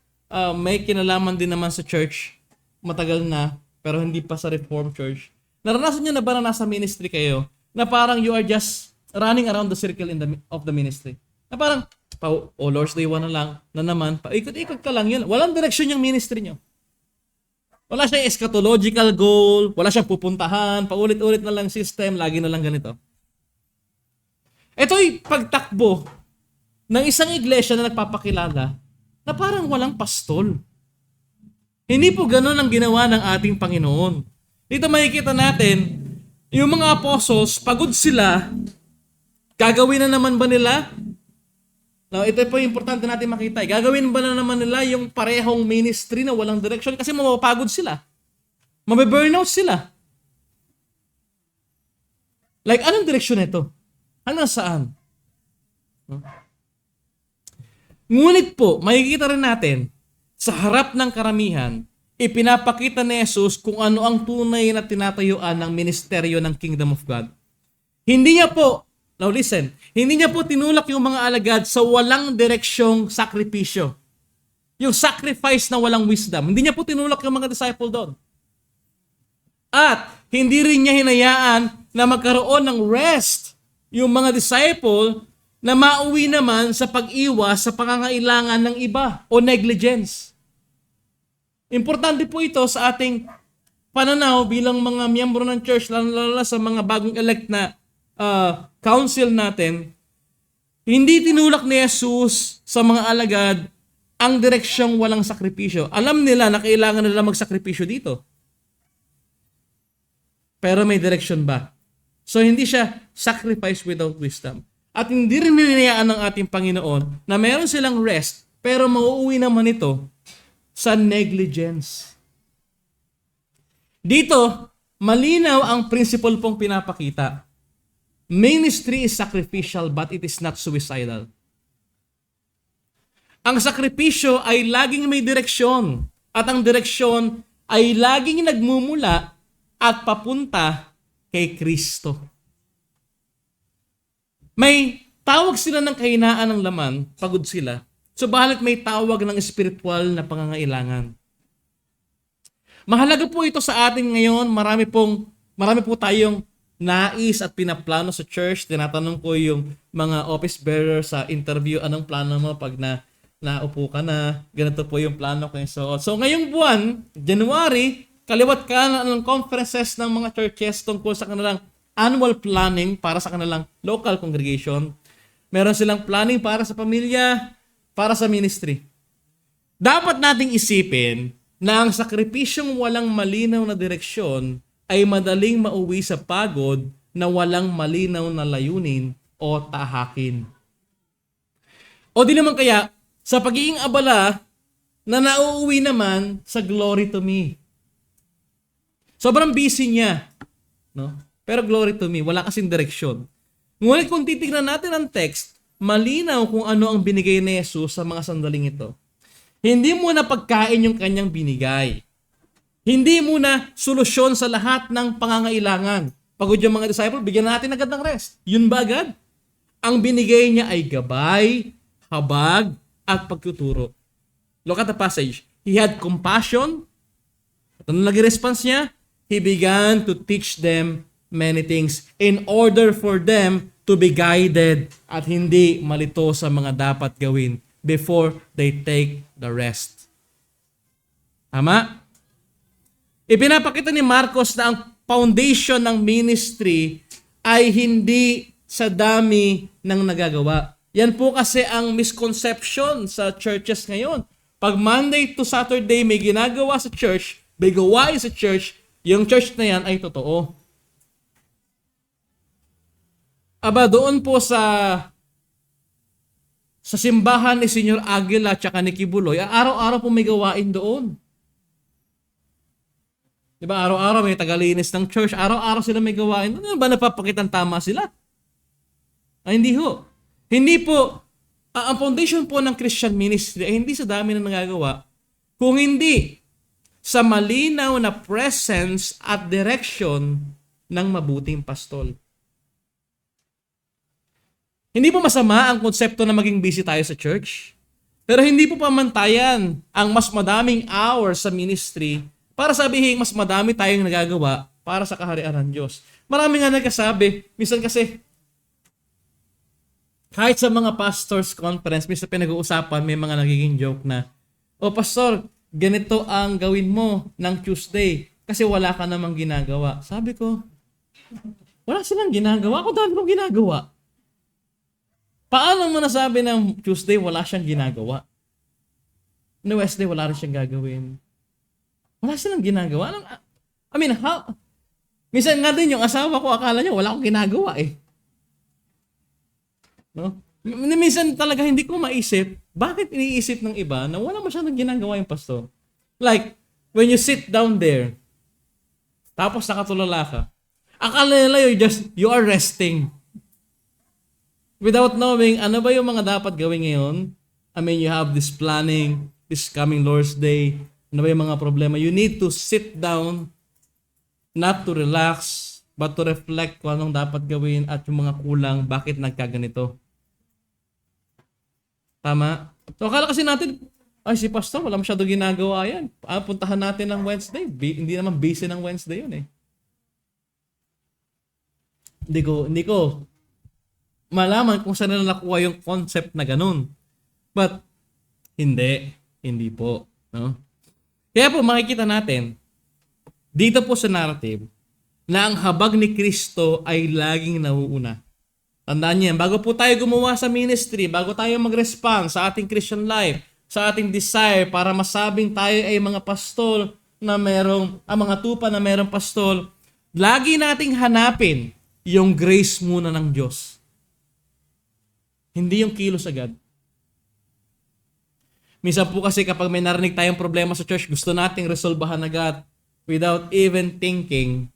may kinalaman din naman sa church matagal na pero hindi pa sa reform church. Naranasan nyo na ba na nasa ministry kayo na parang you are just running around the circle of the ministry? Na parang, Lord's Day 1 na lang, na naman, paikot-ikot ka lang yun. Walang direction yung ministry nyo. Wala siyang eschatological goal, wala siyang pupuntahan, paulit-ulit na lang system, lagi na lang ganito. Ito'y pagtakbo ng isang iglesia na nagpapakilala na parang walang pastol. Hindi po ganun ang ginawa ng ating Panginoon. Dito makikita natin, yung mga apostles, pagod sila, gagawin na naman ba nila? Now, ito po yung importante natin makita. Gagawin ba na naman nila yung parehong ministry na walang direction? Kasi mapapagod sila. Mabe-burnout sila. Like, anong direksyon ito? Hanggang saan? Ngunit po, makikita rin natin, sa harap ng karamihan, ipinapakita ni Jesus kung ano ang tunay na tinatayuan ng ministeryo ng Kingdom of God. Hindi niya po, now listen, hindi niya po tinulak yung mga alagad sa walang direksyong sakripisyo. Yung sacrifice na walang wisdom. Hindi niya po tinulak yung mga disciple doon. At hindi rin niya hinayaan na magkaroon ng rest yung mga disciple na mauwi naman sa pag-iwas sa pangangailangan ng iba o negligence. Importante po ito sa ating pananaw bilang mga miyembro ng church, lalo sa mga bagong elect na council natin. Hindi tinulak ni Jesus sa mga alagad ang direksyong walang sakripisyo. Alam nila na kailangan nila magsakripisyo dito. Pero may direction ba? So hindi siya sacrifice without wisdom. At hindi rin ninayaan ng ating Panginoon na meron silang rest, pero mauuwi naman ito sa negligence. Dito, malinaw ang principle pong pinapakita. Ministry is sacrificial but it is not suicidal. Ang sakripisyo ay laging may direksyon at ang direksyon ay laging nagmumula at papunta kay Kristo. May tawag sila ng kahinaan ng laman, pagod sila. Subalit may tawag ng espiritual na pangangailangan. Mahalaga po ito sa atin ngayon. Marami po tayong nais at pinaplano sa church. Tinatanong ko yung mga office bearer sa interview, anong plano mo pag naupo ka na? Ganito po yung plano ko. So ngayong buwan, January, kaliwat kanan ng conferences ng mga churches tungkol sa kanilang annual planning para sa kanilang local congregation. Meron silang planning para sa pamilya, para sa ministry. Dapat nating isipin na ang sakripisyong walang malinaw na direksyon ay madaling mauwi sa pagod na walang malinaw na layunin o tahakin. O di naman kaya, sa pagiging abala na nauuwi naman sa glory to me. Sobrang busy niya, no? Pero glory to me, wala kasing direksyon. Ngunit kung titignan natin ang text, malinaw kung ano ang binigay ni Jesus sa mga sandaling ito. Hindi muna pagkain yung kanyang binigay. Hindi muna solusyon sa lahat ng pangangailangan. Pagod yung mga disciple, bigyan natin agad ng rest. Yun ba agad? Ang binigay niya ay gabay, habag, at pagtuturo. Look at the passage. He had compassion. At ano naging response niya? He began to teach them many things in order for them to be guided at hindi malito sa mga dapat gawin before they take the rest. Tama? Ipinapakita ni Marcos na ang foundation ng ministry ay hindi sa dami ng nagagawa. Yan po kasi ang misconception sa churches ngayon. Pag Monday to Saturday may ginagawa sa church, may gawain sa church, yung church na yan ay totoo. Aba, doon po sa simbahan ni Senyor Aguila at ni Kibuloy, araw-araw po may gawain doon. Diba, araw-araw may tagalinis ng church, araw-araw sila may gawain. Ano ba napapakitang tama sila? Ay, hindi ho. Hindi po, ang foundation po ng Christian ministry ay hindi sa dami na nagagawa, kung hindi sa malinaw na presence at direction ng mabuting pastol. Hindi po masama ang konsepto na maging busy tayo sa church, pero hindi po pamantayan ang mas madaming hours sa ministry para sabihin mas madami tayong nagagawa para sa kaharian ng Diyos. Marami nga nagkasabi, minsan kasi, kahit sa mga pastors conference, minsan pinag-uusapan, may mga nagiging joke na, "O pastor, ganito ang gawin mo ng Tuesday kasi wala ka namang ginagawa." Sabi ko, wala silang ginagawa. Ako dami kong ginagawa. Paano mo nasabi ng Tuesday wala siyang ginagawa? No, Wednesday wala rin siyang gagawin. Wala silang ginagawa. I mean, how? Minsan nga din yung asawa ko, akala niya wala akong ginagawa eh. No? Minsan talaga hindi ko maisip, bakit iniisip ng iba na wala masyadong ginagawa yung pastor? Like, when you sit down there, tapos nakatulala ka, akala nila you are resting. Without knowing, ano ba yung mga dapat gawin ngayon? I mean, you have this planning, this coming Lord's Day, ano ba yung mga problema? You need to sit down, not to relax, but to reflect kung anong dapat gawin at yung mga kulang, bakit nagkaganito. Tama? So, akala kasi natin, ay si pastor, wala masyadong ginagawa yan. Puntahan natin ng Wednesday. Hindi naman busy ng Wednesday yun eh. Hindi ko malaman kung saan nila nakuha yung concept na ganun. But, hindi po. No? Kaya po makikita natin, dito po sa narrative, na ang habag ni Kristo ay laging nauuna. Tandaan niyo yan, bago po tayo gumawa sa ministry, bago tayo mag-respond sa ating Christian life, sa ating desire para masabing tayo ay mga pastol na mga tupa na merong pastol, lagi nating hanapin yung grace muna ng Diyos. Hindi yung kilos agad. Minsan po kasi kapag may narinig tayong problema sa church, gusto nating resolbahan agad without even thinking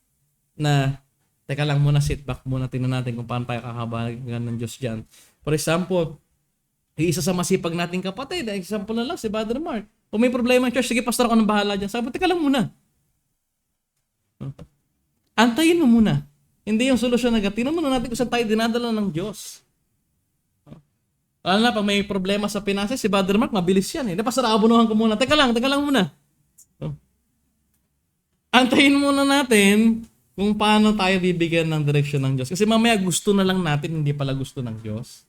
na, teka lang muna, sit back muna, tingnan natin kung paano tayo kakabagan ng Diyos dyan. For example, isa sa masipag nating kapatid, example na lang, si Brother Mark. Kung may problema ng church, sige pastor, ako nang bahala dyan. Sabi, teka lang muna. Antayin mo muna. Hindi yung solusyon agad. Tingnan muna natin kung saan tayo dinadala ng Diyos. Alam na, pag may problema sa finances, si Brother Mark, mabilis yan eh. Pastor, abunuhan ko muna. Teka lang muna. Antayin muna natin kung paano tayo bibigyan ng direksyon ng Diyos. Kasi mamaya gusto na lang natin, hindi pala gusto ng Diyos.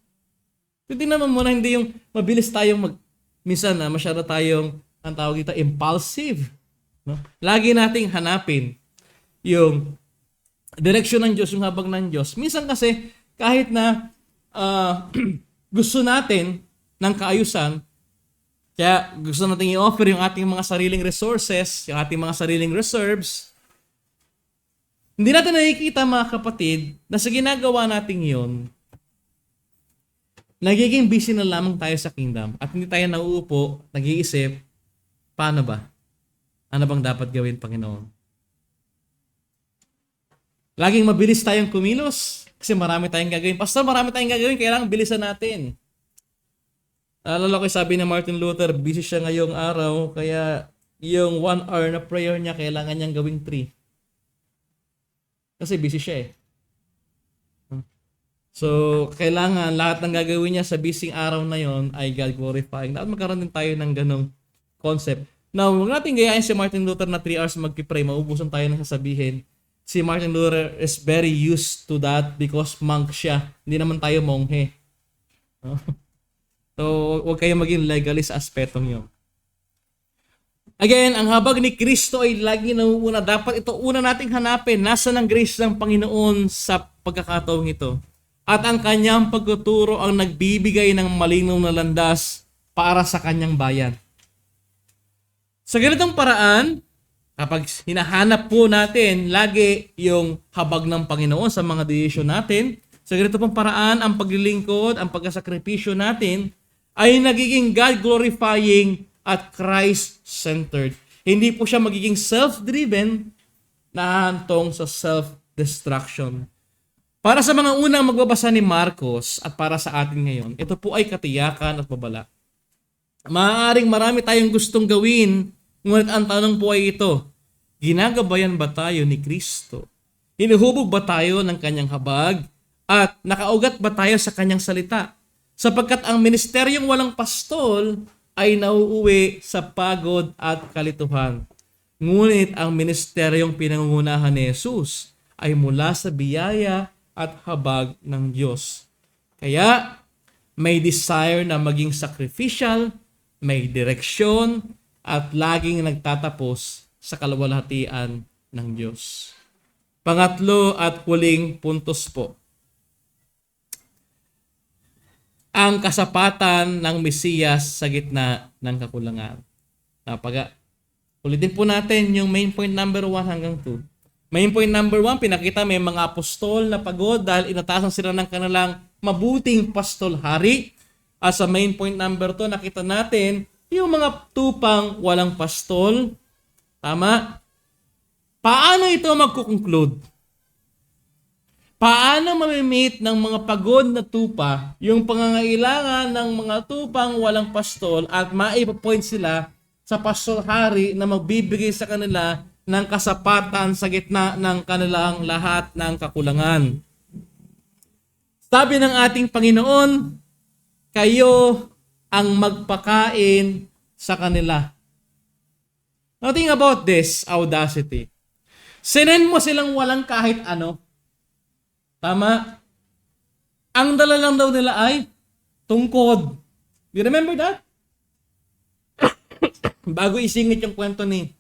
Hindi naman muna, hindi yung mabilis tayong minsan masyado tayong, ang tawag dito, impulsive. No? Lagi nating hanapin yung direksyon ng Diyos, yung habag ng Diyos. Minsan kasi, kahit na gusto natin ng kaayusan, kaya gusto natin i-offer yung ating mga sariling resources, yung ating mga sariling reserves, hindi natin nakikita mga kapatid na sa ginagawa natin yon, nagiging busy na lamang tayo sa kingdom at hindi tayo nauupo, nag-iisip, paano ba? Ano bang dapat gawin, Panginoon? Laging mabilis tayong kumilos kasi marami tayong gagawin. Pastor, marami tayong gagawin, kailangan bilisan natin. Alala ko sabi ni Martin Luther, busy siya ngayong araw, kaya yung 1 hour na prayer niya, kailangan niyang gawing 3. Kasi busy siya eh. So, kailangan lahat ng gagawin niya sa busy araw na yon ay God glorifying. Dapat magkaroon din tayo ng ganong concept. Now, huwag natin gayahin si Martin Luther na 3 hours magpipray, maubusan tayo ng sasabihin. Si Martin Luther is very used to that because monk siya. Hindi naman tayo monghe. So, huwag kayong maging legalist sa aspetong yun. Again, ang habag ni Kristo ay lagi nauuna. Dapat ito una nating hanapin. Nasa ng grace ng Panginoon sa pagkakataong ito. At ang kanyang pagtuturo ang nagbibigay ng malinaw na landas para sa kanyang bayan. Sa ganitong paraan, kapag hinahanap po natin lagi yung habag ng Panginoon sa mga desisyon natin, sa ganito pong paraan, ang paglilingkod, ang pagkasakripisyo natin ay nagiging God-glorifying at Christ-centered. Hindi po siya magiging self-driven na hantong sa self-destruction. Para sa mga unang magbabasa ni Marcos at para sa atin ngayon, ito po ay katiyakan at babala. Maaaring marami tayong gustong gawin, ngunit ang tanong po ay ito, ginagabayan ba tayo ni Kristo? Hinuhubog ba tayo ng kanyang habag? At nakaugat ba tayo sa kanyang salita? Sapagkat ang ministeryong walang pastol ay nauuwi sa pagod at kalituhan. Ngunit ang ministeryong pinangungunahan ni Jesus ay mula sa biyaya at habag ng Diyos. Kaya may desire na maging sacrificial, may direksyon, at laging nagtatapos sa kaluwalhatian ng Diyos. Pangatlo at huling puntos po. Ang kasapatan ng Mesiyas sa gitna ng kakulangan. Ulitin po natin yung main point number 1 hanggang 2. Main point number 1, pinakita may mga apostol na pagod dahil inatasan sila ng kanilang mabuting pastol-hari. At sa main point number 2, nakita natin yung mga tupang walang pastol. Tama? Paano ito magkukonclude? Paano mamimit ng mga pagod na tupa yung pangangailangan ng mga tupang walang pastol at maipapoint sila sa pastol-hari na magbibigay sa kanila ng kasapatan sa gitna ng kanilang lahat ng kakulangan? Sabi ng ating Panginoon, kayo ang magpakain sa kanila. Now think about this audacity. Sinend mo silang walang kahit ano. Tama? Ang dala lang daw nila ay tungkod. You remember that? Bago isingit yung kwento ni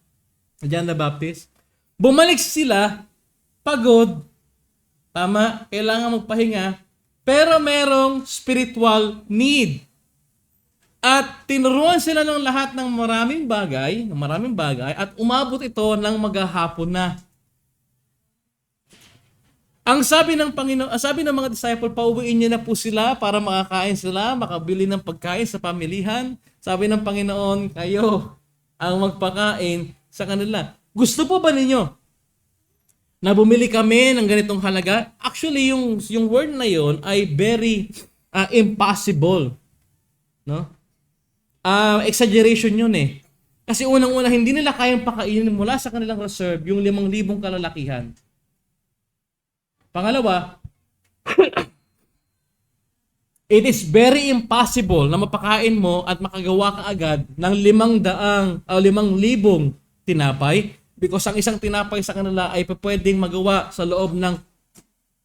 John the Baptist, bumalik sila, pagod, tama, kailangan magpahinga, pero merong spiritual need. At tinuruan sila ng lahat ng maraming bagay, at umabot ito ng maghahapon na. Ang sabi ng Panginoon, sabi ng mga disciple, pauwiin niyo na po sila para makakain sila, makabili ng pagkain sa pamilihan. Sabi ng Panginoon, kayo ang magpakain sa kanila. Gusto po ba ninyo na bumili kami ng ganitong halaga? Actually, yung word na yon ay very impossible. No? Exaggeration yun eh. Kasi unang-una, hindi nila kayang pakainin mula sa kanilang reserve yung 5,000 kalalakihan. Pangalawa, it is very impossible na mapakain mo at makagawa ka agad ng 5,000 tinapay because ang isang tinapay sa kanila ay pwedeng magawa sa loob ng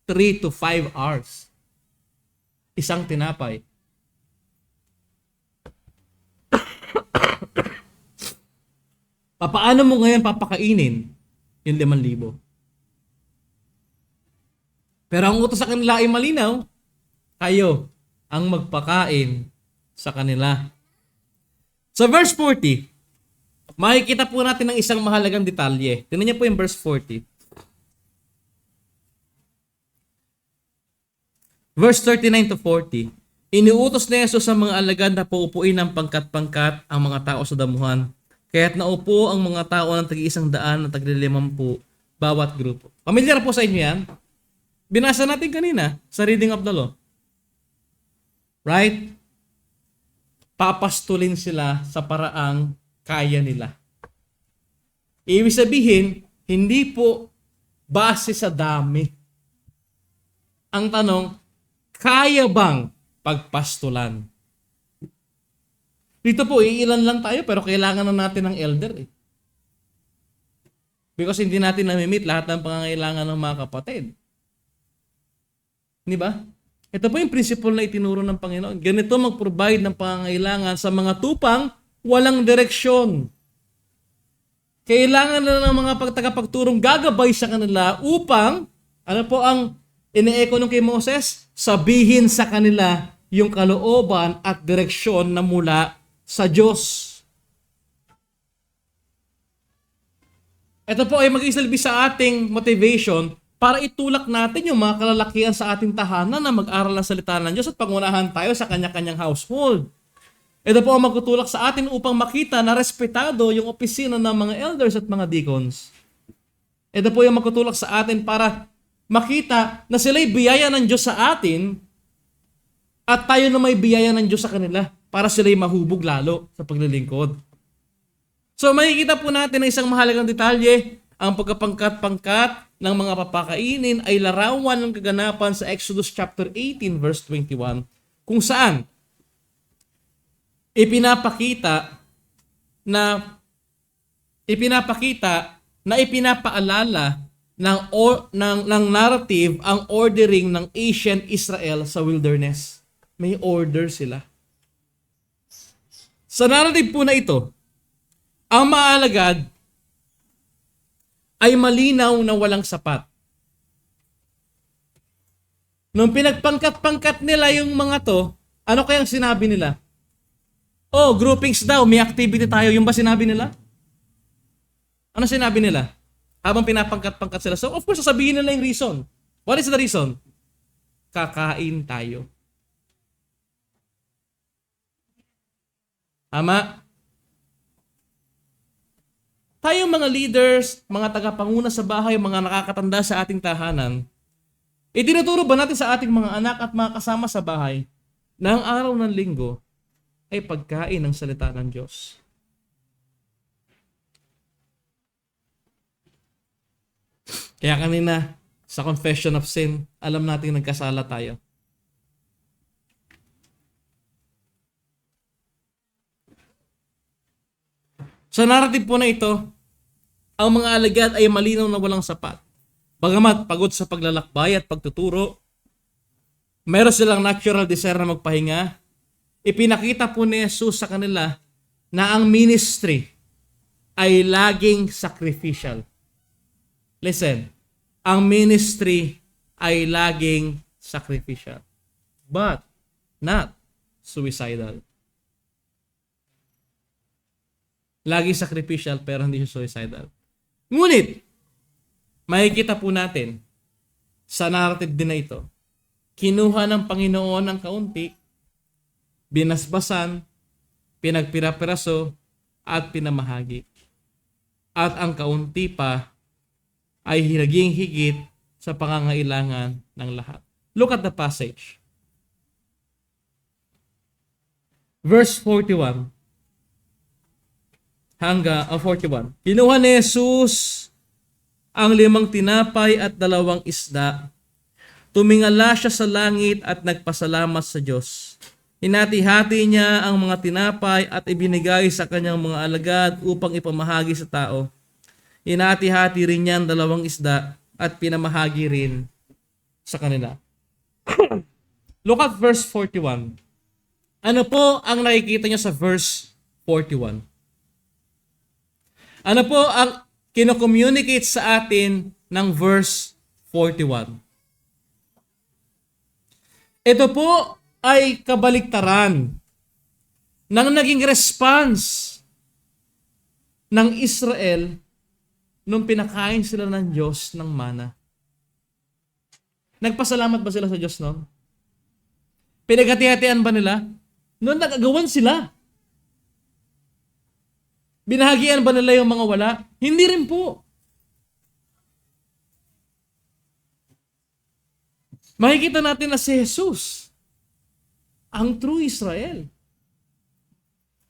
3 to 5 hours. Isang tinapay. Paano mo ngayon papakainin yung 5,000? Pero ang utos sa kanila ay malinaw, kayo ang magpakain sa kanila. Sa verse 40, makikita po natin ng isang mahalagang detalye. Tingnan niyo po yung verse 40. Verse 39 to 40. Iniutos ni Jesus sa mga alagad na paupuin ng pangkat-pangkat ang mga tao sa damuhan. Kaya't naupo ang mga tao ng tag-100 at tag-50 bawat grupo. Pamilyar po sa inyo yan? Binasa natin kanina sa reading of the law. Right? Papastulin sila sa paraang kaya nila. Ibig sabihin, hindi po base sa dami. Ang tanong, kaya bang pagpastulan? Dito po, iilan lang tayo pero kailangan na natin ng elder eh. Because hindi natin namimit lahat ng pangangailangan ng mga kapatid. Di ba? Ito po yung principle na itinuro ng Panginoon. Ganito mag-provide ng pangangailangan sa mga tupang walang direksyon. Kailangan na ng mga tagapagturong gagabay sa kanila upang, ano po ang ine-echo nung kay Moses? Sabihin sa kanila yung kalooban at direksyon na mula sa Diyos. Ito po ay mag-isilbi sa ating motivation para itulak natin yung mga kalalakihan sa ating tahanan na mag-aral ng salita ng Diyos at pangunahan tayo sa kanya-kanyang household. Ito po ang magtutulak sa atin upang makita na respetado yung opisina ng mga elders at mga deacons. Ito po yung magtutulak sa atin para makita na sila'y biyaya ng Diyos sa atin at tayo na may biyaya ng Diyos sa kanila para sila'y mahubog lalo sa paglilingkod. So makikita po natin na isang mahalagang detalye, ang pagkapangkat-pangkat ng mga papakainin ay larawan ng kaganapan sa Exodus chapter 18 verse 21 kung saan ipinapakita na ipinapaalala ng narrative ang ordering ng ancient Israel sa wilderness. May order sila. Sa narrative po na ito, ang mga alagad ay malinaw na walang sapat. Nung pinagpangkat-pangkat nila yung mga to, ano kayang sinabi nila? Oh, groupings daw, may activity tayo. Yung ba sinabi nila? Ano sinabi nila? Habang pinapangkat-pangkat sila. So, of course, sasabihin nila yung reason. What is the reason? Kakain tayo. Tama? Tayong mga leaders, mga tagapanguna sa bahay, mga nakakatanda sa ating tahanan, itinuturo ba natin sa ating mga anak at mga kasama sa bahay na ang araw ng linggo ay pagkain ng salita ng Diyos? Kaya kanina, sa confession of sin, alam natin nagkasala tayo. Sa narrative po na ito, ang mga alagad ay malinaw na walang sapat. Bagamat pagod sa paglalakbay at pagtuturo, meron silang natural desire na magpahinga, ipinakita po ni Jesus sa kanila na ang ministry ay laging sacrificial. Listen, ang ministry ay laging sacrificial, but not suicidal. Laging sacrificial pero hindi siya suicidal. Ngunit, makikita po natin sa narrative din na ito, kinuha ng Panginoon ng kaunti, binasbasan, pinagpira-piraso, at pinamahagi. At ang kaunti pa ay naging higit sa pangangailangan ng lahat. Look at the passage. Verse 41. Hanggang 41. Kinuha ni Jesus ang 5 tinapay at 2 isda. Tumingala siya sa langit at nagpasalamat sa Diyos. Hinati-hati niya ang mga tinapay at ibinigay sa kanyang mga alagad upang ipamahagi sa tao. Hinati-hati rin niya ang 2 isda at pinamahagi rin sa kanila. Look at verse 41. Ano po ang nakikita niyo sa verse 41? Ano po ang kino-communicate sa atin ng verse 41? Ito po ay kabaliktaran ng naging response ng Israel nung pinakain sila ng Diyos ng mana. Nagpasalamat ba sila sa Diyos noon? Pinaghati-hatian ba nila? Noon nagagawan sila. Binahagian ba nila yung mga wala? Hindi rin po. Makikita natin na si Jesus, ang true Israel.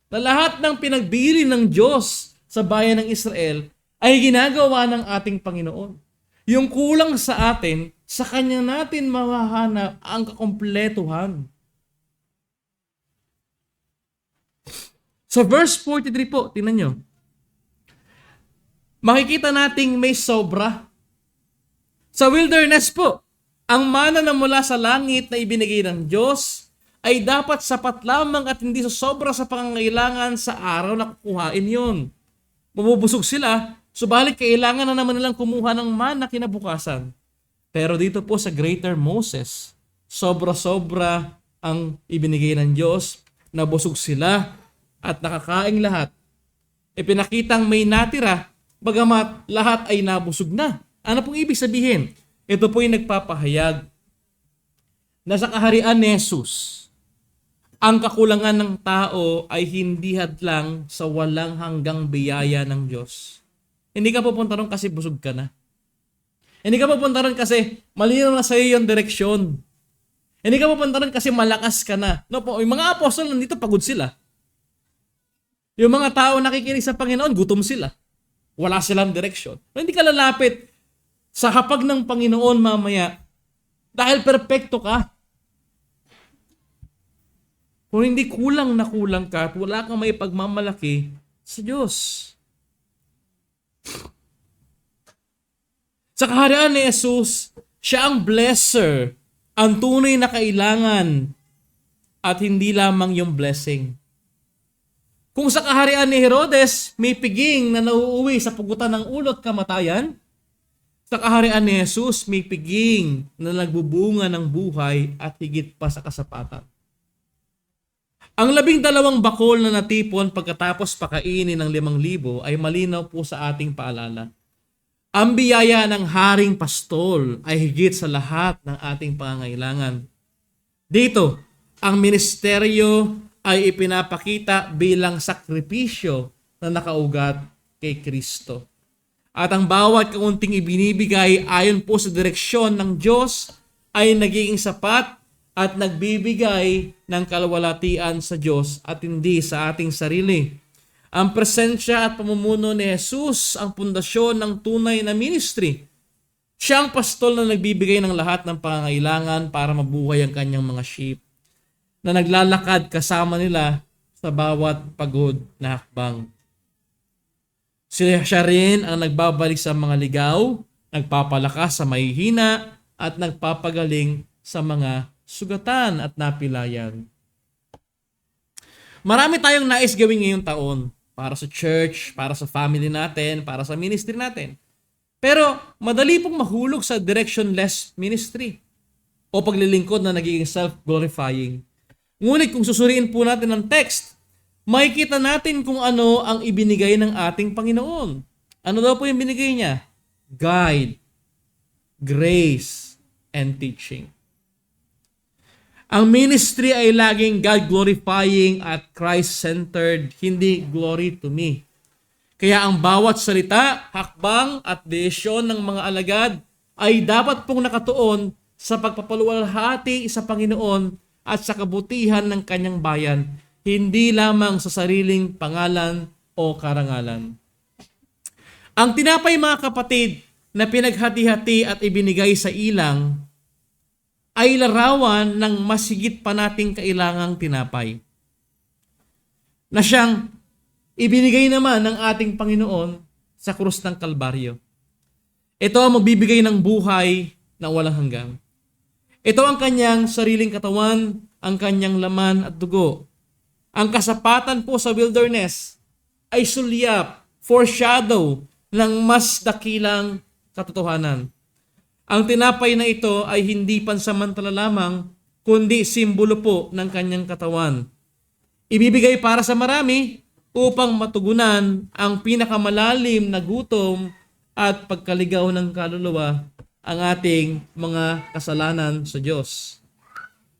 Na lahat ng pinagbili ng Diyos sa bayan ng Israel ay ginagawa ng ating Panginoon. Yung kulang sa atin, sa Kanya natin mahahanap ang kakumpletuhan. Sa verse 43 po, tingnan nyo. Makikita nating may sobra. Sa wilderness po, ang mana na mula sa langit na ibinigay ng Diyos ay dapat sapat lamang at hindi sobra sa pangangailangan sa araw na kukuhain yon. Mabubusog sila, subalit kailangan na naman nilang kumuha ng mana kinabukasan. Pero dito po sa Greater Moses, sobra-sobra ang ibinigay ng Diyos, nabusog sila at nakakaing lahat. Ipinakitang may natira, bagamat lahat ay nabusog na. Ano pong ibig sabihin? Ito po yung nagpapahayag na sa kaharian ni Jesus, ang kakulangan ng tao ay hindi hadlang sa walang hanggang biyaya ng Diyos. Hindi ka pupunta ron kasi busog ka na. Hindi ka pupunta ron kasi malinaw na sa iyo yung direksyon. Hindi ka pupunta ron kasi malakas ka na. No po, yung mga apostol nandito pagod sila. Yung mga tao nakikinig sa Panginoon, gutom sila. Wala silang direksyon. Hindi ka lalapit sa hapag ng Panginoon mamaya dahil perpekto ka. Kung hindi kulang na kulang ka at wala kang may pagmamalaki sa Diyos. Sa kaharian ni Jesus, siya ang blesser, ang tunay na kailangan at hindi lamang yung blessing. Kung sa kaharian ni Herodes, may piging na nauuwi sa pugutan ng ulo at kamatayan, sa kaharian ni Jesus, may piging na nagbubunga ng buhay at higit pa sa kasapatan. Ang 12 bakol na natipon pagkatapos pakainin ng 5,000 ay malinaw po sa ating paalala. Ang biyaya ng Haring Pastol ay higit sa lahat ng ating pangangailangan. Dito, ang ministeryo ay ipinapakita bilang sakripisyo na nakaugat kay Kristo. At ang bawat kaunting ibinibigay ayon po sa direksyon ng Diyos ay nagiging sapat at nagbibigay ng kalwalatian sa Diyos at hindi sa ating sarili. Ang presensya at pamumuno ni Jesus ang pundasyon ng tunay na ministry. Siya ang pastol na nagbibigay ng lahat ng pangangailangan para mabuhay ang kanyang mga sheep, na naglalakad kasama nila sa bawat pagod na hakbang. Siya rin ang nagbabalik sa mga ligaw, nagpapalakas sa mahihina, at nagpapagaling sa mga sugatan at napilayan. Marami tayong nais gawin ngayong taon para sa church, para sa family natin, para sa ministry natin. Pero madali pong mahulog sa directionless ministry o paglilingkod na nagiging self-glorifying. Ngunit kung susuriin po natin ang text, makikita natin kung ano ang ibinigay ng ating Panginoon. Ano daw po yung binigay niya? Guide, grace, and teaching. Ang ministry ay laging God-glorifying at Christ-centered, hindi glory to me. Kaya ang bawat salita, hakbang at desisyon ng mga alagad ay dapat pong nakatuon sa pagpapaluwalhati sa Panginoon at sa kabutihan ng kanyang bayan, hindi lamang sa sariling pangalan o karangalan. Ang tinapay, mga kapatid, na pinaghati-hati at ibinigay sa ilang ay larawan ng mas higit pa nating kailangang tinapay, na siyang ibinigay naman ng ating Panginoon sa krus ng Kalbaryo. Ito ang magbibigay ng buhay na walang hanggan. Ito ang kanyang sariling katawan, ang kanyang laman at dugo. Ang kasapatan po sa wilderness ay sulyap, foreshadow ng mas dakilang katotohanan. Ang tinapay na ito ay hindi pansamantala lamang, kundi simbolo po ng kanyang katawan. Ibibigay para sa marami upang matugunan ang pinakamalalim na gutom at pagkaligaw ng kaluluwa ang ating mga kasalanan sa Diyos.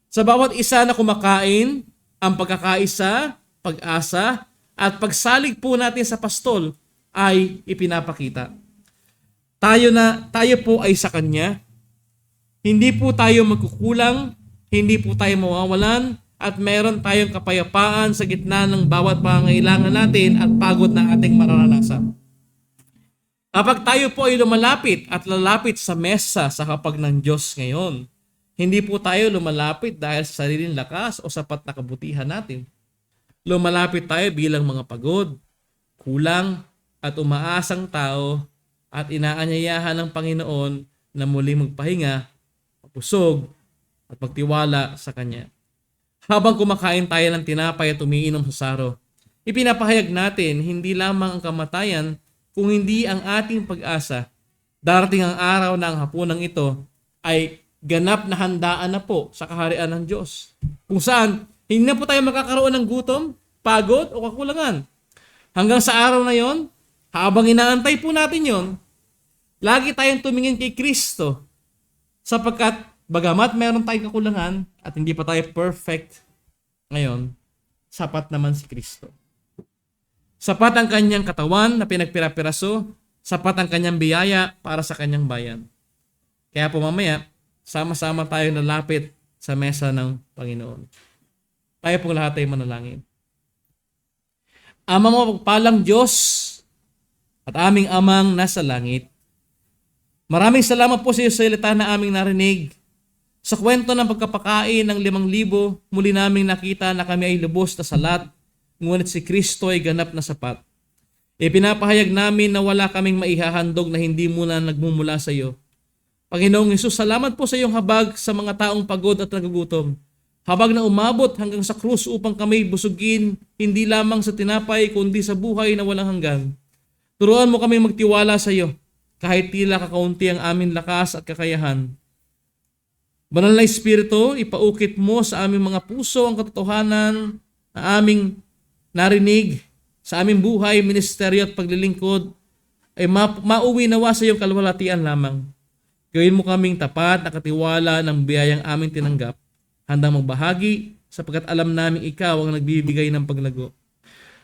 Sa bawat isa na kumakain, ang pagkakaisa, pag-asa, at pagsalig po natin sa pastol ay ipinapakita. Tayo po ay sa Kanya. Hindi po tayo magkukulang, hindi po tayo mawawalan, at meron tayong kapayapaan sa gitna ng bawat pangangailangan natin at pagod na ating mararanasan. Kapag tayo po ay lumalapit at lalapit sa mesa sa hapag ng Diyos ngayon, hindi po tayo lumalapit dahil sa sariling lakas o sapat na kabutihan natin. Lumalapit tayo bilang mga pagod, kulang, at umaasang tao at inaanyayahan ng Panginoon na muli magpahinga, mapusog, at magtiwala sa Kanya. Habang kumakain tayo ng tinapay at umiinom sa saro, ipinapahayag natin hindi lamang ang kamatayan kung hindi ang ating pag-asa. Darating ang araw na ang hapunang ito ay ganap na handaan na po sa kaharian ng Diyos. Kung saan, hindi na po tayo makakaroon ng gutom, pagod o kakulangan. Hanggang sa araw na yon, habang inaantay po natin yon, lagi tayong tumingin kay Kristo sapagkat bagamat meron tayong kakulangan at hindi pa tayo perfect ngayon, sapat naman si Kristo. Sapat ang kanyang katawan na pinagpira-piraso, sapat ang kanyang biyaya para sa kanyang bayan. Kaya po mamaya, sama-sama tayo lalapit sa mesa ng Panginoon. Tayo pong lahat ay manalangin. Ama mo, pagpalang Diyos at aming amang nasa langit, maraming salamat po sa iyo sa salita na aming narinig. Sa kwento ng pagkapakain ng 5,000, muli naming nakita na kami ay lubos na salat, ngunit si Kristo ay ganap na sapat. Ipinapahayag namin na wala kaming maihahandog na hindi muna nagmumula sa iyo. Panginoong Hesus, salamat po sa iyong habag sa mga taong pagod at nagugutom. Habag na umabot hanggang sa krus upang kami busugin, hindi lamang sa tinapay kundi sa buhay na walang hanggan. Turuan mo kami magtiwala sa iyo, kahit tila kakaunti ang aming lakas at kakayahan. Banal na Espiritu, ipaukit mo sa aming mga puso ang katotohanan na aming narinig sa aming buhay, ministeryo at paglilingkod ay mauwi nawa sa iyong kalwalatian lamang. Gawin mo kaming tapat na katiwala ng biyayang aming tinanggap, handang magbahagi sapagkat alam namin ikaw ang nagbibigay ng paglago.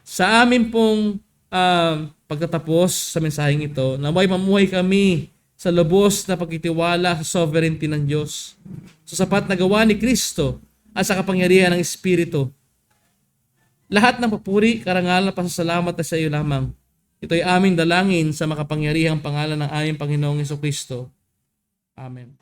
Sa amin pong pagtatapos sa mensaheng ito, naway mamuhay kami sa lubos na pagtitiwala sa sovereignty ng Diyos, sa sapat na gawa ni Kristo at sa kapangyarihan ng Espiritu. Lahat ng papuri, karangalan at pasasalamat na sa iyo lamang. Ito ay aming dalangin sa makapangyarihang pangalan ng aming Panginoong Hesukristo. Amen.